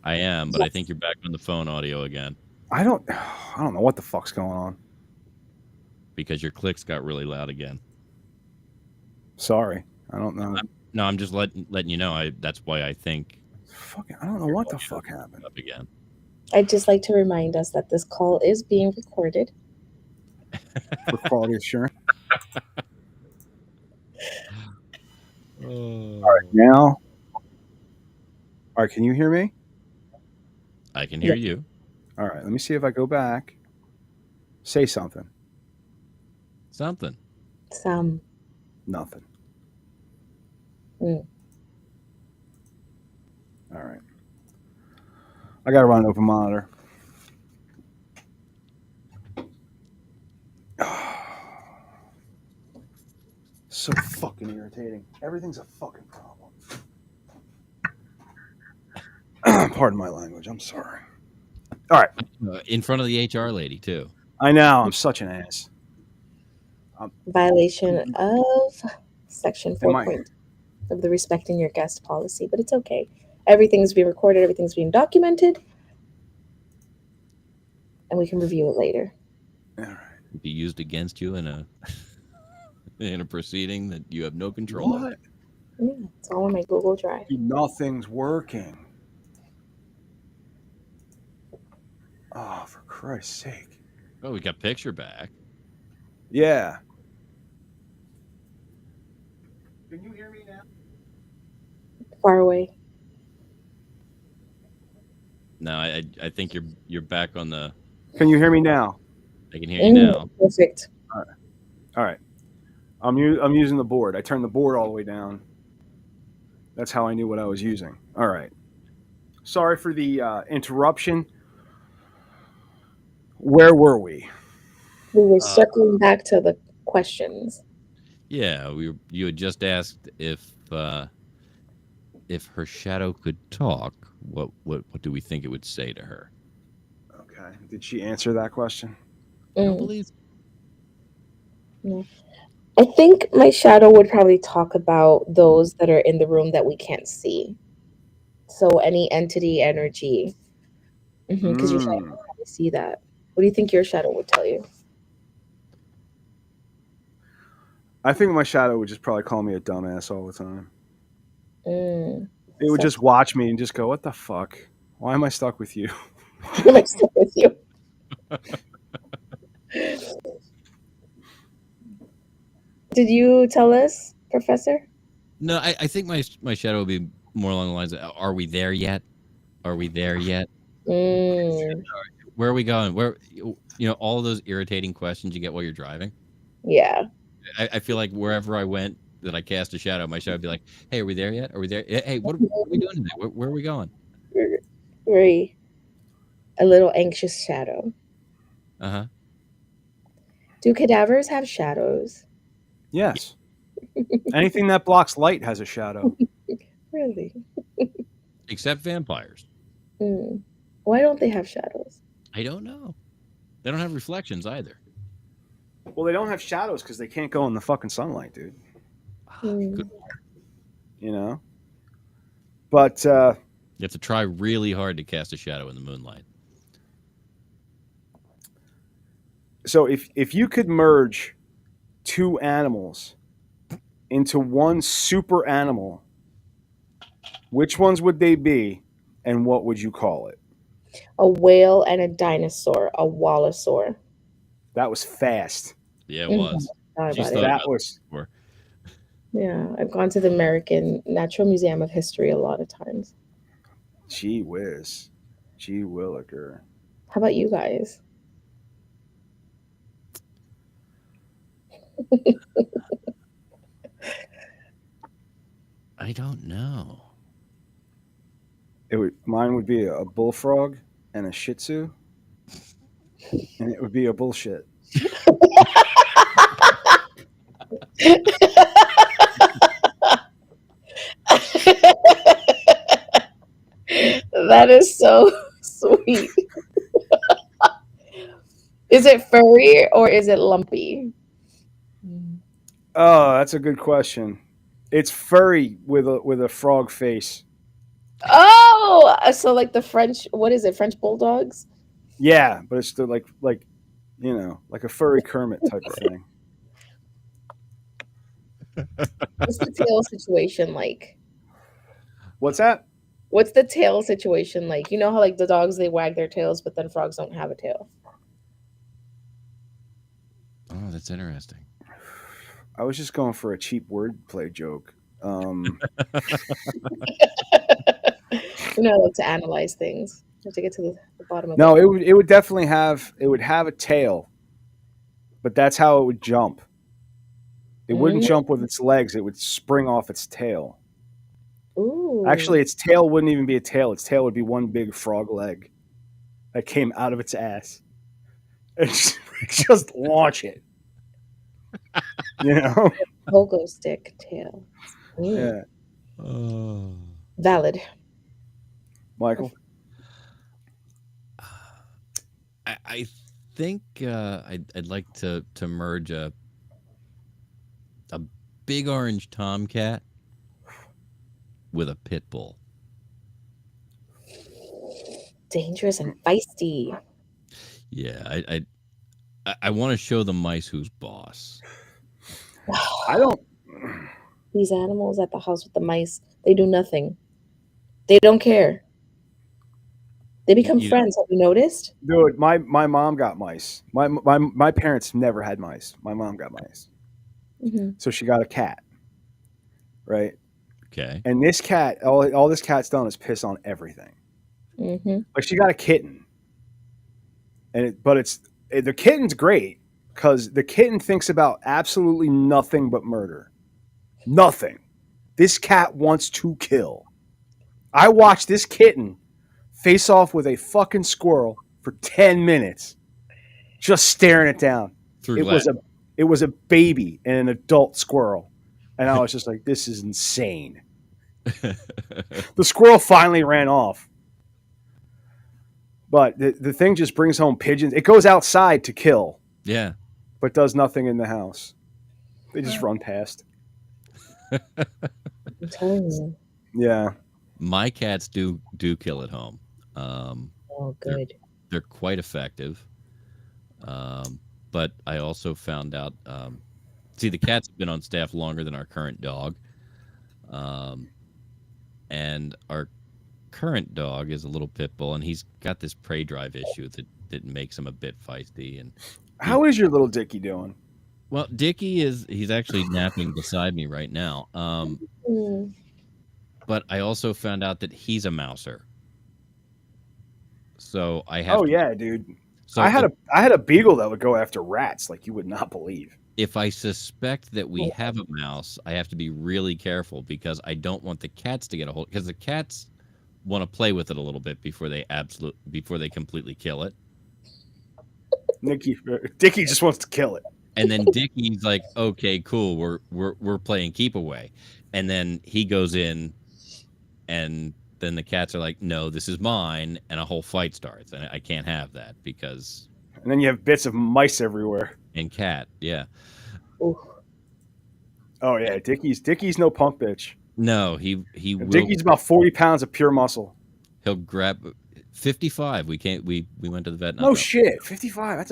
I am, but I think you're back on the phone audio again. I don't know what the fuck's going on. Because your clicks got really loud again. Sorry. I don't know. I'm just letting you know. That's why I think. Fucking, I don't know what the fuck happened. Up again. I'd just like to remind us that this call is being recorded. For quality assurance. All right, now. All right, can you hear me? I can hear you. All right, let me see if I go back. Say something. Something. Nothing. Mm. All right. I got to run an open monitor. So fucking irritating. Everything's a fucking problem. Pardon my language. I'm sorry. All right. In front of the HR lady, too. I know. I'm such an ass. Violation of Section 4 of the Respecting Your Guest policy, but it's okay. Everything's being recorded. Everything's being documented. And we can review it later. All right. Be used against you in a proceeding that you have no control over. Yeah, it's all on my Google Drive. Nothing's working. Oh, for Christ's sake. Oh, we got picture back. Yeah. Can you hear me now? Far away. No, I think you're back on the... Can you hear me now? I can hear you now. Perfect. All right. I'm using the board. I turned the board all the way down. That's how I knew what I was using. All right. Sorry for the interruption. Where were we? We were circling back to the questions. Yeah, you had just asked if her shadow could talk, what do we think it would say to her? Okay. Did she answer that question? I don't believe so. No. I think my shadow would probably talk about those that are in the room that we can't see. So any entity, energy, because your shadow can probably see that. What do you think your shadow would tell you? I think my shadow would just probably call me a dumbass all the time. Mm. It would just watch me and just go, "What the fuck? Why am I stuck with you?" Am I stuck with you? Did you tell us, Professor? No, I think my shadow would be more along the lines of, are we there yet? Are we there yet? Mm. Where are we going? Where, all of those irritating questions you get while you're driving. Yeah. I feel like wherever I went that I cast a shadow, my shadow would be like, "Hey, are we there yet? Are we there? Hey, what are we doing today? Where are we going?" Very a little anxious shadow. Uh-huh. Do cadavers have shadows? Yes. Anything that blocks light has a shadow. Really? Except vampires. Mm. Why don't they have shadows? I don't know. They don't have reflections either. Well, they don't have shadows because they can't go in the fucking sunlight, dude. Mm. You know? But you have to try really hard to cast a shadow in the moonlight. So if you could merge two animals into one super animal, which ones would they be and what would you call it? A whale and a dinosaur, a wallosaur. That was fast. Yeah, it was. That was. Yeah, I've gone to the American Natural Museum of History a lot of times. Gee whiz. Gee williger. How about you guys? I don't know. Mine would be a bullfrog and a shih tzu, and it would be a bullshit. That is so sweet. Is it furry or is it lumpy? Oh, that's a good question. It's furry with a frog face. Oh, so like the French, what is it? French bulldogs? Yeah, but it's still like like a furry Kermit type of thing. What's the tail situation like? What's that? What's the tail situation like? You know how like the dogs, they wag their tails, but then frogs don't have a tail. Oh, that's interesting. I was just going for a cheap wordplay joke. Like to analyze things. You have to get to the bottom of it. No, it would definitely have a tail, but that's how it would jump. It wouldn't jump with its legs; it would spring off its tail. Ooh. Actually, its tail wouldn't even be a tail. Its tail would be one big frog leg that came out of its ass. And just launch it. Pogo stick tail. Yeah. Valid. Michael? I think I'd like to merge a big orange tomcat with a pit bull. Dangerous and feisty. Yeah, I want to show the mice who's boss. I don't. These animals at the house with the mice, they do nothing. They don't care. They become friends. Have you noticed? Dude, my mom got mice. My parents never had mice. My mom got mice. Mm-hmm. So she got a cat. Right? Okay. And this cat, all this cat's done is piss on everything. Mm-hmm. Like she got a kitten. The kitten's great because the kitten thinks about absolutely nothing but murder. Nothing. This cat wants to kill. I watched this kitten face off with a fucking squirrel for 10 minutes, just staring it down. It was a baby and an adult squirrel, and I was just like, "This is insane." The squirrel finally ran off, but the thing just brings home pigeons. It goes outside to kill, yeah, but does nothing in the house. They just run past. I'm telling you. Yeah. My cats do kill at home. Oh, good. They're quite effective. But I also found out see, the cats have been on staff longer than our current dog. And our current dog is a little pit bull, and he's got this prey drive issue that makes him a bit feisty. And how is your little Dickie doing? Well, he's actually napping beside me right now. But I also found out that he's a mouser. So I have. Oh yeah, dude. So I had a beagle that would go after rats like you would not believe. If I suspect that we have a mouse, I have to be really careful because I don't want the cats to get a hold, because the cats want to play with it a little bit before they completely kill it. Dickie just wants to kill it. And then Dickie's like, okay, cool, we're playing keep away. And then he goes in, and then the cats are like, no, this is mine, and a whole fight starts. And I can't have that because. And then you have bits of mice everywhere. And cat, yeah. Ooh. Oh yeah, Dickie's no punk bitch. No, he will. Dickie's about 40 pounds of pure muscle. He'll grab 55. We went to the vet. No shit, 55.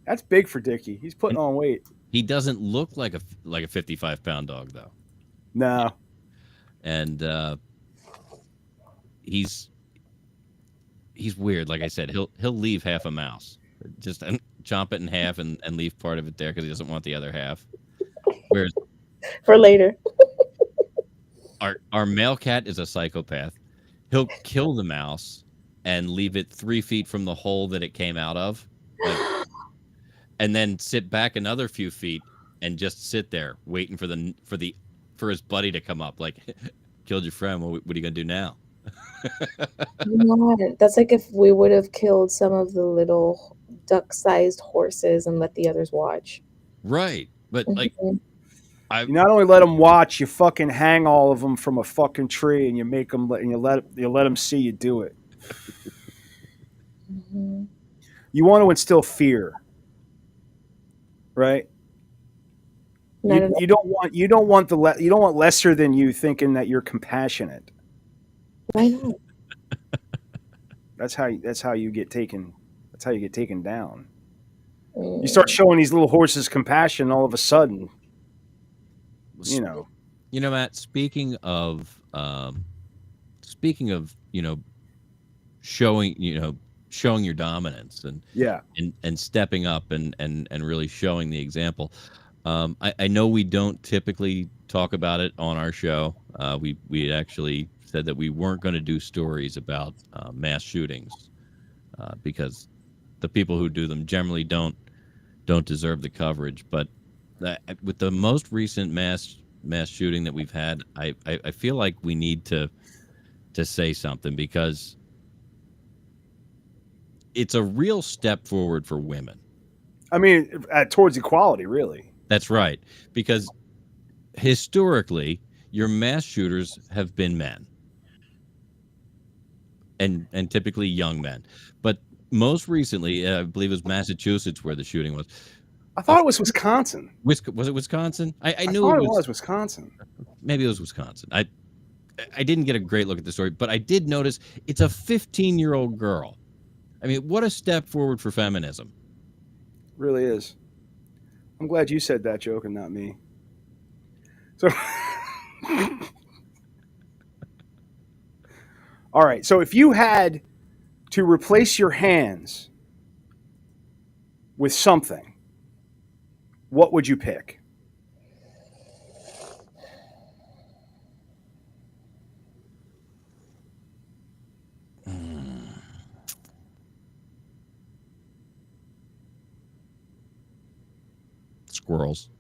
That's big for Dickie. He's putting on weight. He doesn't look like a 55-pound dog though. No. And he's weird. Like I said, he'll leave half a mouse, just chomp it in half and leave part of it there because he doesn't want the other half. Whereas for later. Our male cat is a psychopath. He'll kill the mouse and leave it 3 feet from the hole that it came out of, and then sit back another few feet and just sit there waiting for his buddy to come up. Like, killed your friend. What are you gonna do now? That's like if we would have killed some of the little duck-sized horses and let the others watch. Right, but like. You not only let them watch, you fucking hang all of them from a fucking tree, and you make them, and you let them see you do it. Mm-hmm. You want to instill fear, right? You don't want lesser than you thinking that you're compassionate. Why not? That's how you get taken. That's how you get taken down. You start showing these little horses compassion, all of a sudden. You know, Matt, speaking of showing your dominance and stepping up and really showing the example. I know we don't typically talk about it on our show. We actually said that we weren't going to do stories about mass shootings because the people who do them generally don't deserve the coverage. But with the most recent mass shooting that we've had, I feel like we need to say something because it's a real step forward for women. I mean, towards equality, really. That's right, because historically, your mass shooters have been men, and typically young men. But most recently, I believe it was Massachusetts where the shooting was. I thought it was Wisconsin. Was it Wisconsin? I knew it was Wisconsin. Maybe it was Wisconsin. I didn't get a great look at the story, but I did notice it's a 15-year-old girl. I mean, what a step forward for feminism. Really is. I'm glad you said that joke and not me. So, all right. So if you had to replace your hands with something, what would you pick? Squirrels.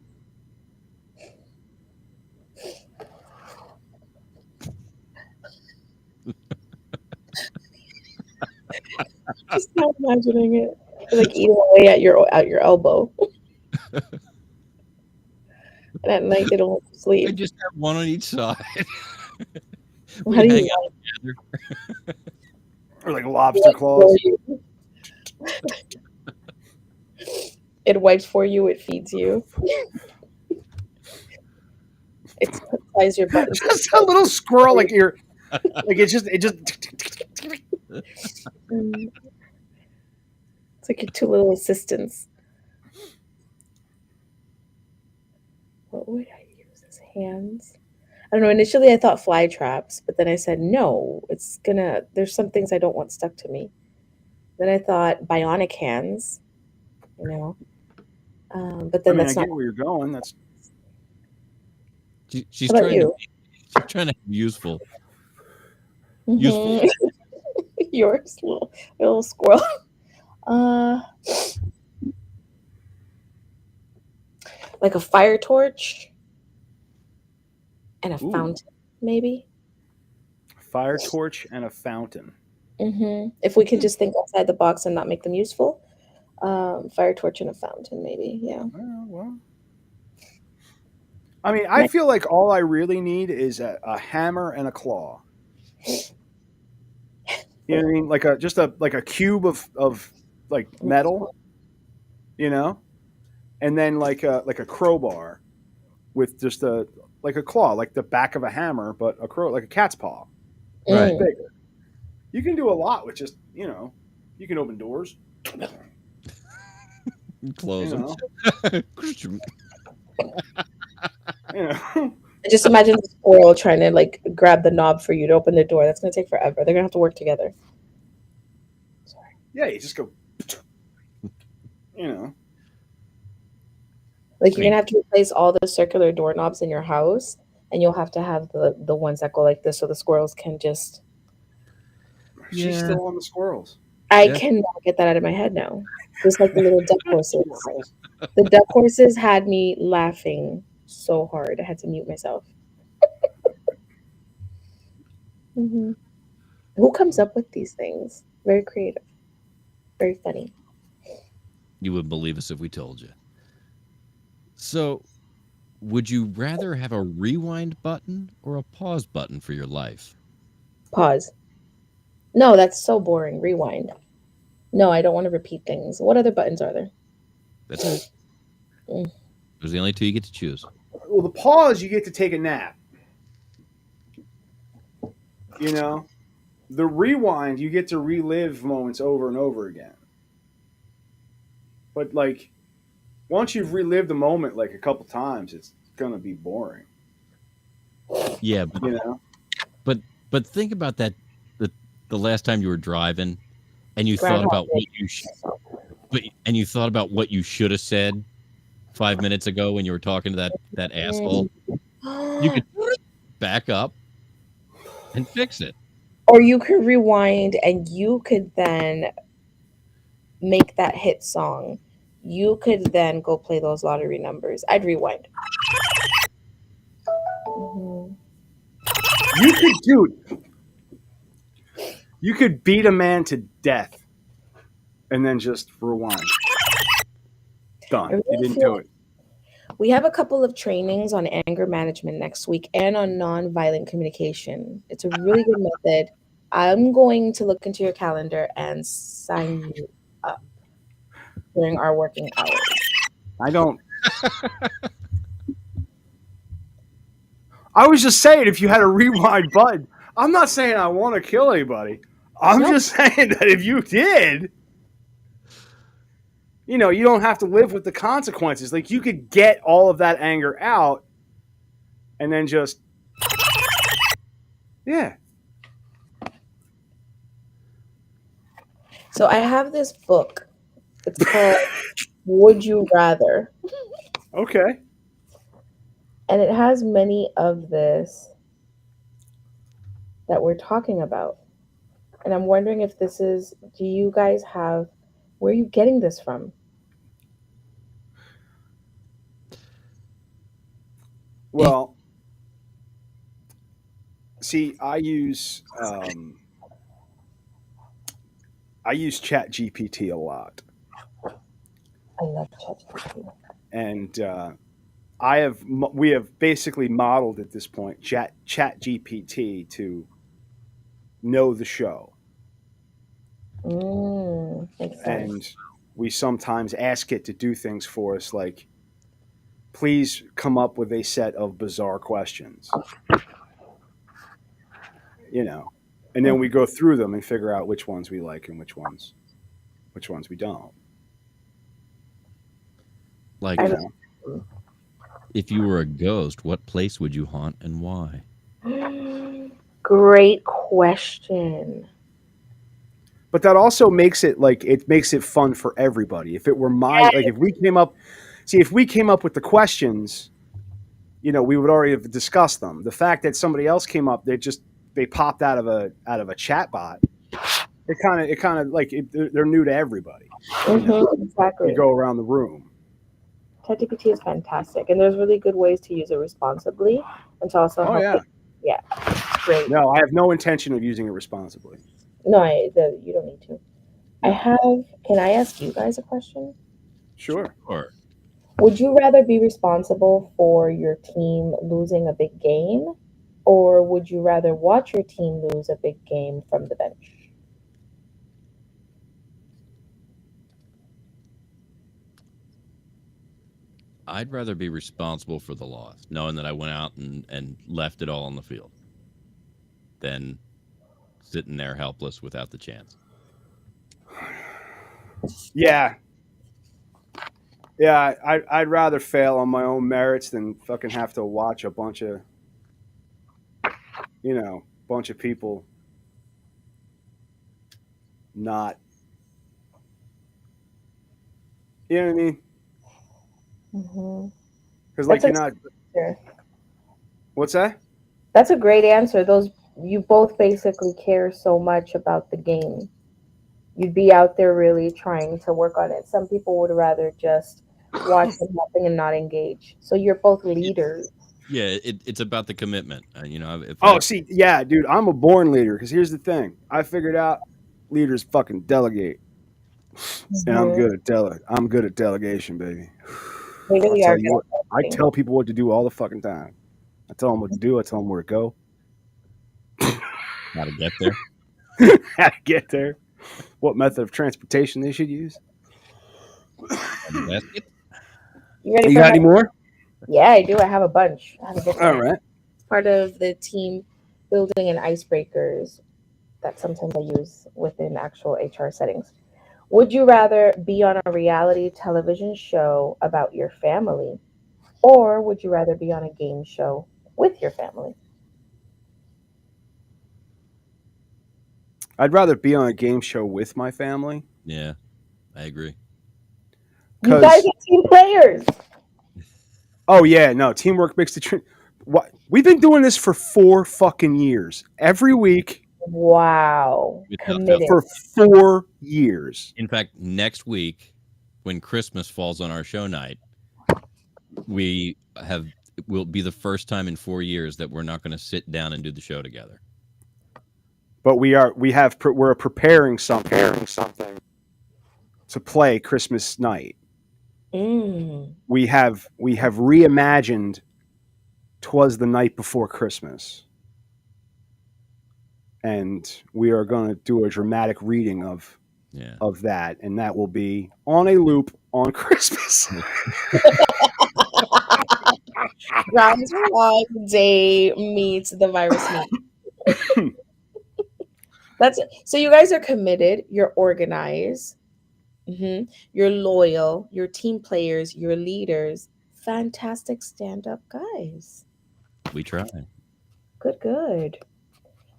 Just not imagining it. Like eating away at your elbow. And at night they don't sleep. I just have one on each side. How do you hang out together. Or like lobster claws. It wipes for you. It feeds you. It ties your butt. Just a little squirrel, like you're, like it just. It's like your two little assistants. What would I use as hands? I don't know. Initially, I thought fly traps, but then I said no. There's some things I don't want stuck to me. Then I thought bionic hands, you know. But then that's I not. get where you're going. That's she's How about trying to you? she's trying to be useful. Mhm. Useful. Yours, little squirrel. Like a fire torch and a fountain, maybe. fire torch and a fountain. If we could just think outside the box and not make them useful, fire torch and a fountain, maybe. Yeah. Well, I mean, I feel like all I really need is a hammer and a claw. You know what I mean? Like a cube of like metal, you know, and then like a crowbar with just a claw, like the back of a hammer, but like a cat's paw. Right. Bigger. You can do a lot with just, you can open doors. Close them. I just imagine the squirrel trying to like grab the knob for you to open the door. That's gonna take forever. They're gonna have to work together. Yeah, you just go, Like you're gonna have to replace all the circular doorknobs in your house, and you'll have to have the ones that go like this, so the squirrels can just. She's still on the squirrels. I cannot get that out of my head now. Just like the little duck horses. The duck horses had me laughing so hard. I had to mute myself. Who comes up with these things? Very creative. Very funny. You wouldn't believe us if we told you. So, would you rather have a rewind button or a pause button for your life? Pause. No, that's so boring. Rewind. No, I don't want to repeat things. What other buttons are there? That's it. Those are the only two you get to choose. Well, the pause, you get to take a nap. The rewind, you get to relive moments over and over again. But like, once you've relived a moment like a couple times, it's gonna be boring. Yeah, but think about that. The last time you were driving, and you thought about what you thought about what you should have said 5 minutes ago when you were talking to that asshole. You could back up and fix it. Or you could rewind and you could then make that hit song. You could then go play those lottery numbers. I'd rewind. You could beat a man to death and then just rewind. Done. You didn't do it. We have a couple of trainings on anger management next week and on nonviolent communication. It's a really good method. I'm going to look into your calendar and sign you up during our working hours. I don't. I was just saying, if you had a rewind button, I'm not saying I want to kill anybody. I'm just saying that if you did, you don't have to live with the consequences. Like, you could get all of that anger out and then just, yeah. So I have this book. It's called Would You Rather? Okay. And it has many of this that we're talking about. And I'm wondering if do you guys have, where are you getting this from? Well, see, I use ChatGPT a lot. I love ChatGPT. And we have basically modeled at this point ChatGPT to know the show. And we sometimes ask it to do things for us, like, please come up with a set of bizarre questions. And then we go through them and figure out which ones we like and which ones we don't. Like, If you were a ghost, what place would you haunt and why? Great question. But that also makes it fun for everybody. If it were if we came up with the questions, we would already have discussed them. The fact that somebody else came up, they popped out of a chat bot. They're new to everybody. Exactly. You go around the room. ChatGPT is fantastic, and there's really good ways to use it responsibly and to also help. Yeah, it's great. No, I have no intention of using it responsibly. No, you don't need to. Can I ask you guys a question? Sure. Would you rather be responsible for your team losing a big game, or would you rather watch your team lose a big game from the bench? I'd rather be responsible for the loss, knowing that I went out and left it all on the field, than sitting there helpless without the chance. Yeah. Yeah, I'd rather fail on my own merits than fucking have to watch a bunch of people not. You know what I mean? Because you're not. What's that? That's a great answer. You both basically care so much about the game. You'd be out there really trying to work on it. Some people would rather just watch nothing and not engage. So you're both leaders. Yeah, it's about the commitment. Yeah, dude, I'm a born leader. Because here's the thing: I figured out leaders fucking delegate, and I'm good at delegation, baby. They really are. I tell people what to do all the fucking time. I tell them what to do. I tell them where to go. How to get there. How to get there. What method of transportation they should use. You got any more? Yeah, I do. I have a bunch. All right. It's part of the team building and icebreakers that sometimes I use within actual HR settings. Would you rather be on a reality television show about your family, or would you rather be on a game show with your family? I'd rather be on a game show with my family. Yeah, I agree. You guys are team players. Oh yeah, no, teamwork makes the dream. What we've been doing this for 4 fucking years, every week. Wow, committed for 4 years. In fact, next week, when Christmas falls on our show night, will be the first time in 4 years that we're not going to sit down and do the show together. But we're preparing something to play Christmas night. We have reimagined 'Twas the Night Before Christmas, and we are going to do a dramatic reading of that, and that will be on a loop on Christmas. Groundhog Day meets the virus meet. That's it. So you guys are committed. You're organized. You're loyal. You're team players. You're leaders. Fantastic stand-up guys. We try. Good.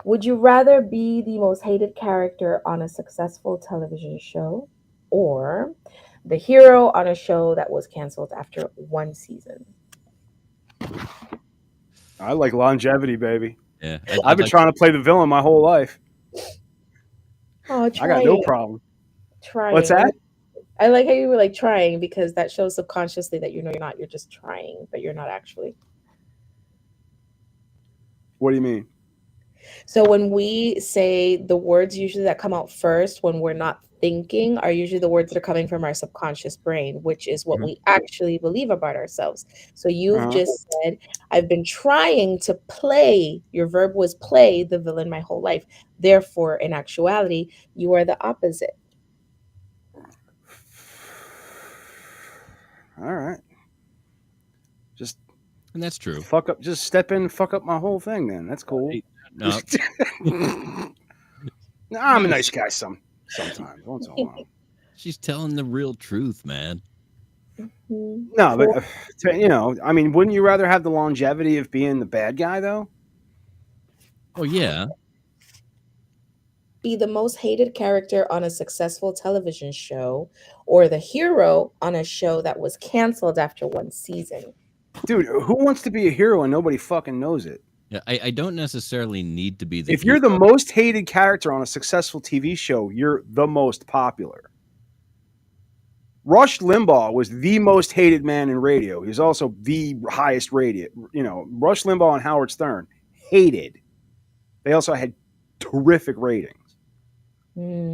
Would you rather be the most hated character on a successful television show, or the hero on a show that was canceled after 1 season? I like longevity, baby. Yeah, I've been trying to play the villain my whole life. Oh, I got no problem. Trying. What's that? I like how you were trying, because that shows subconsciously that you're not. You're just trying, but you're not actually. What do you mean? So when we say the words usually that come out first when we're not thinking are usually the words that are coming from our subconscious brain, which is what we actually believe about ourselves. So you've just said, I've been trying to play, your verb was play the villain my whole life. Therefore, in actuality, you are the opposite. All right. And that's true. Just step in and fuck up my whole thing then. That's cool. No. I'm a nice guy sometimes. Once in a while. She's telling the real truth, man. No, but I mean, wouldn't you rather have the longevity of being the bad guy though? Oh yeah. Be the most hated character on a successful television show, or the hero on a show that was canceled after one season. Dude, who wants to be a hero and nobody fucking knows it? Yeah, I don't necessarily need to be the If hero. you're the most hated character on a successful TV show, you're the most popular. Rush Limbaugh was the most hated man in radio. He was also the highest rated. Rush Limbaugh and Howard Stern, hated. They also had terrific ratings.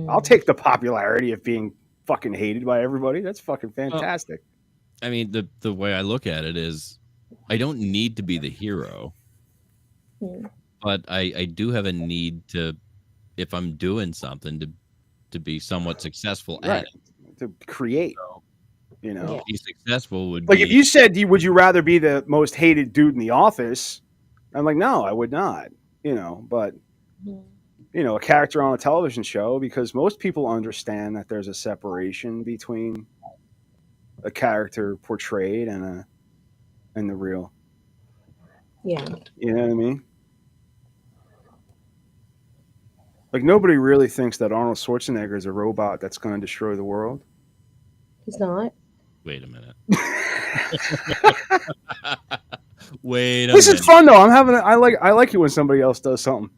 I'll take the popularity of being fucking hated by everybody. That's fucking fantastic. I mean, the way I look at it is, I don't need to be the hero, but I do have a need to, if I'm doing something, to be somewhat successful at it. To create. Be successful would like be, if you said, would you rather be the most hated dude in the office? I'm like, no, I would not. But a character on a television show, because most people understand that there's a separation between a character portrayed and the real. Yeah. You know what I mean? Like, nobody really thinks that Arnold Schwarzenegger is a robot that's going to destroy the world. He's not. Wait a minute. Wait a minute. This is fun though. I like it when somebody else does something.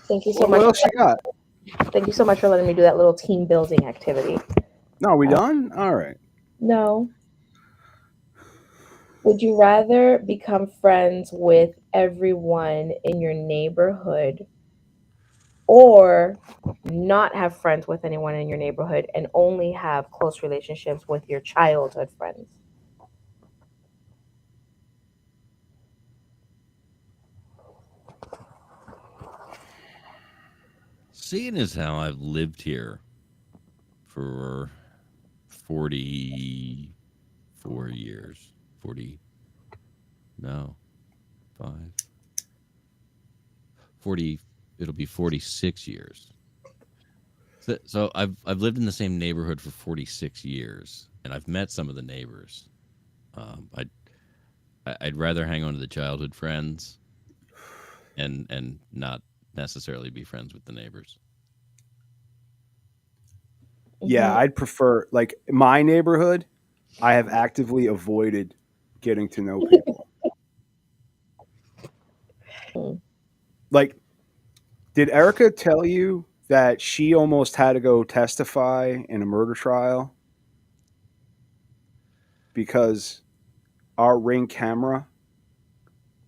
Thank you so much. What else you got? Thank you so much for letting me do that little team building activity. No, are we done? All right. No. Would you rather become friends with everyone in your neighborhood, or not have friends with anyone in your neighborhood and only have close relationships with your childhood friends? Seeing as how I've lived here for 44 years, 40, it'll be 46 years. So I've lived in the same neighborhood for 46 years, and I've met some of the neighbors. I'd rather hang on to the childhood friends and not necessarily be friends with the neighbors. Yeah, I'd prefer, like, my neighborhood, I have actively avoided getting to know people. Like, did Erica tell you that she almost had to go testify in a murder trial because our Ring camera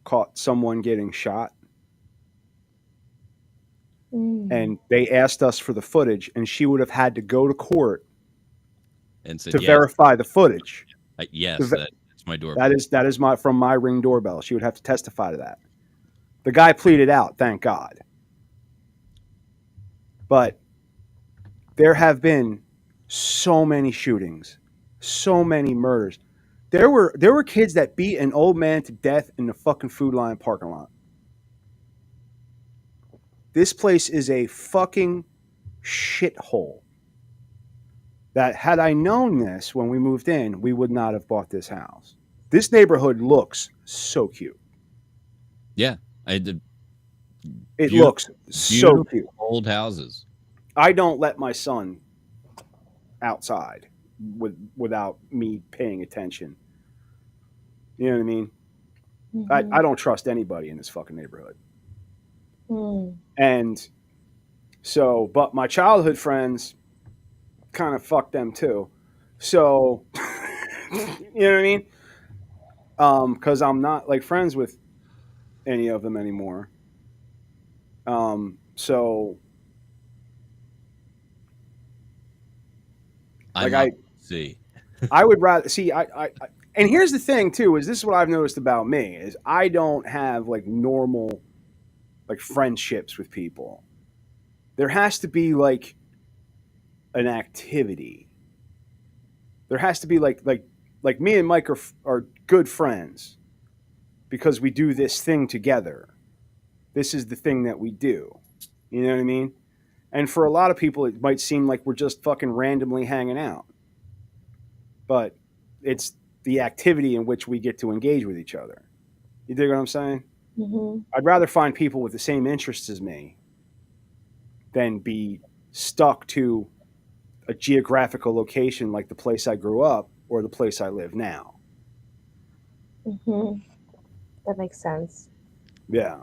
caught someone getting shot? And they asked us for the footage, and she would have had to go to court and said, to verify the footage. Yes, that's my doorbell. That is from my Ring doorbell. She would have to testify to that. The guy pleaded out, thank God. But there have been so many shootings, so many murders. There were kids that beat an old man to death in the fucking Food Lion parking lot. This place is a fucking shithole. That had I known this when we moved in, we would not have bought this house. This neighborhood looks so cute. Yeah, I did. It looks so cute. Old houses. I don't let my son outside without me paying attention. You know what I mean? Mm-hmm. I don't trust anybody in this fucking neighborhood. And so, but my childhood friends kind of fucked them too. So, you know what I mean? Because I'm not like friends with any of them anymore. So, like I would rather see. And here's the thing too: is this is what I've noticed about me is I don't have like normal, like friendships with people. There has to be like an activity. There has to be like me and Mike are good friends because we do this thing together. This is the thing that we do. You know what I mean? And for a lot of people, it might seem like we're just fucking randomly hanging out. But it's the activity in which we get to engage with each other. You dig what I'm saying? Mm-hmm. I'd rather find people with the same interests as me than be stuck to a geographical location like the place I grew up or the place I live now. Mm-hmm. That makes sense. Yeah.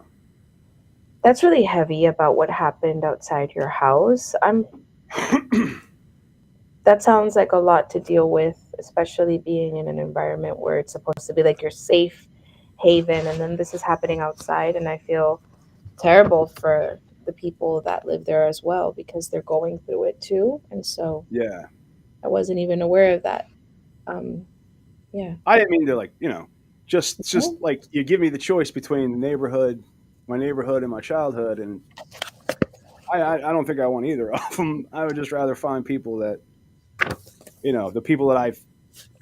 That's really heavy about what happened outside your house. That sounds like a lot to deal with, especially being in an environment where it's supposed to be like your safe haven, and then this is happening outside, and I feel terrible for the people that live there as well because they're going through it too. And so Yeah. I wasn't even aware of that. Yeah. I didn't mean to, like, just like you give me the choice between my neighborhood and my childhood, and I don't think I want either of them. I would just rather find people that, the people that I've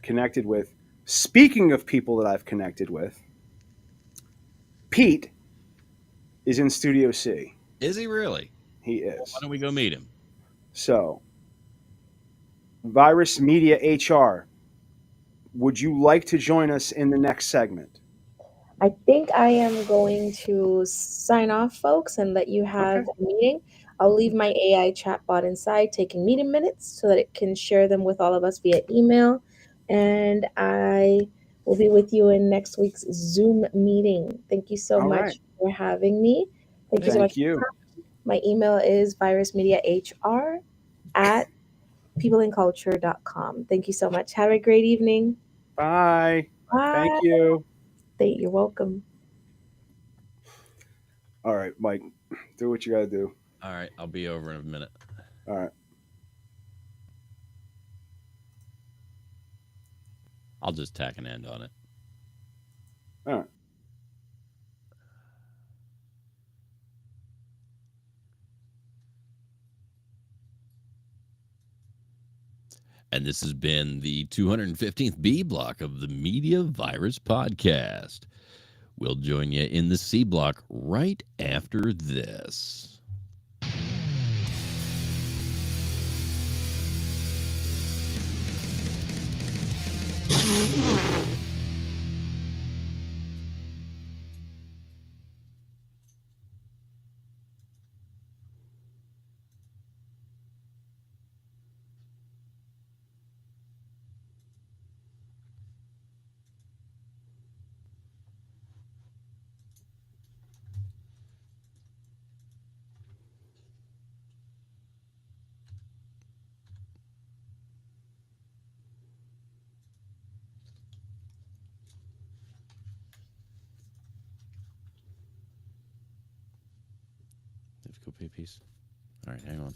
connected with. Speaking of people that I've connected with, Pete is in Studio C. Is he really? He is. Why don't we go meet him? So, Virus Media HR, would you like to join us in the next segment? I think I am going to sign off, folks, and let you have a meeting. I'll leave my AI chatbot inside taking meeting minutes so that it can share them with all of us via email. And I will be with you in next week's Zoom meeting. Thank you so much for having me. Thank you so much. My email is virusmediahr@peopleandculture.com. Thank you so much. Have a great evening. Bye. Bye. Thank you. You're welcome. All right, Mike, do what you got to do. All right, I'll be over in a minute. All right. I'll just tack an end on it. All right. And this has been the 215th B block of the Media Virus Podcast. We'll join you in the C block right after this. Let's go pay a piece. All right, hang on.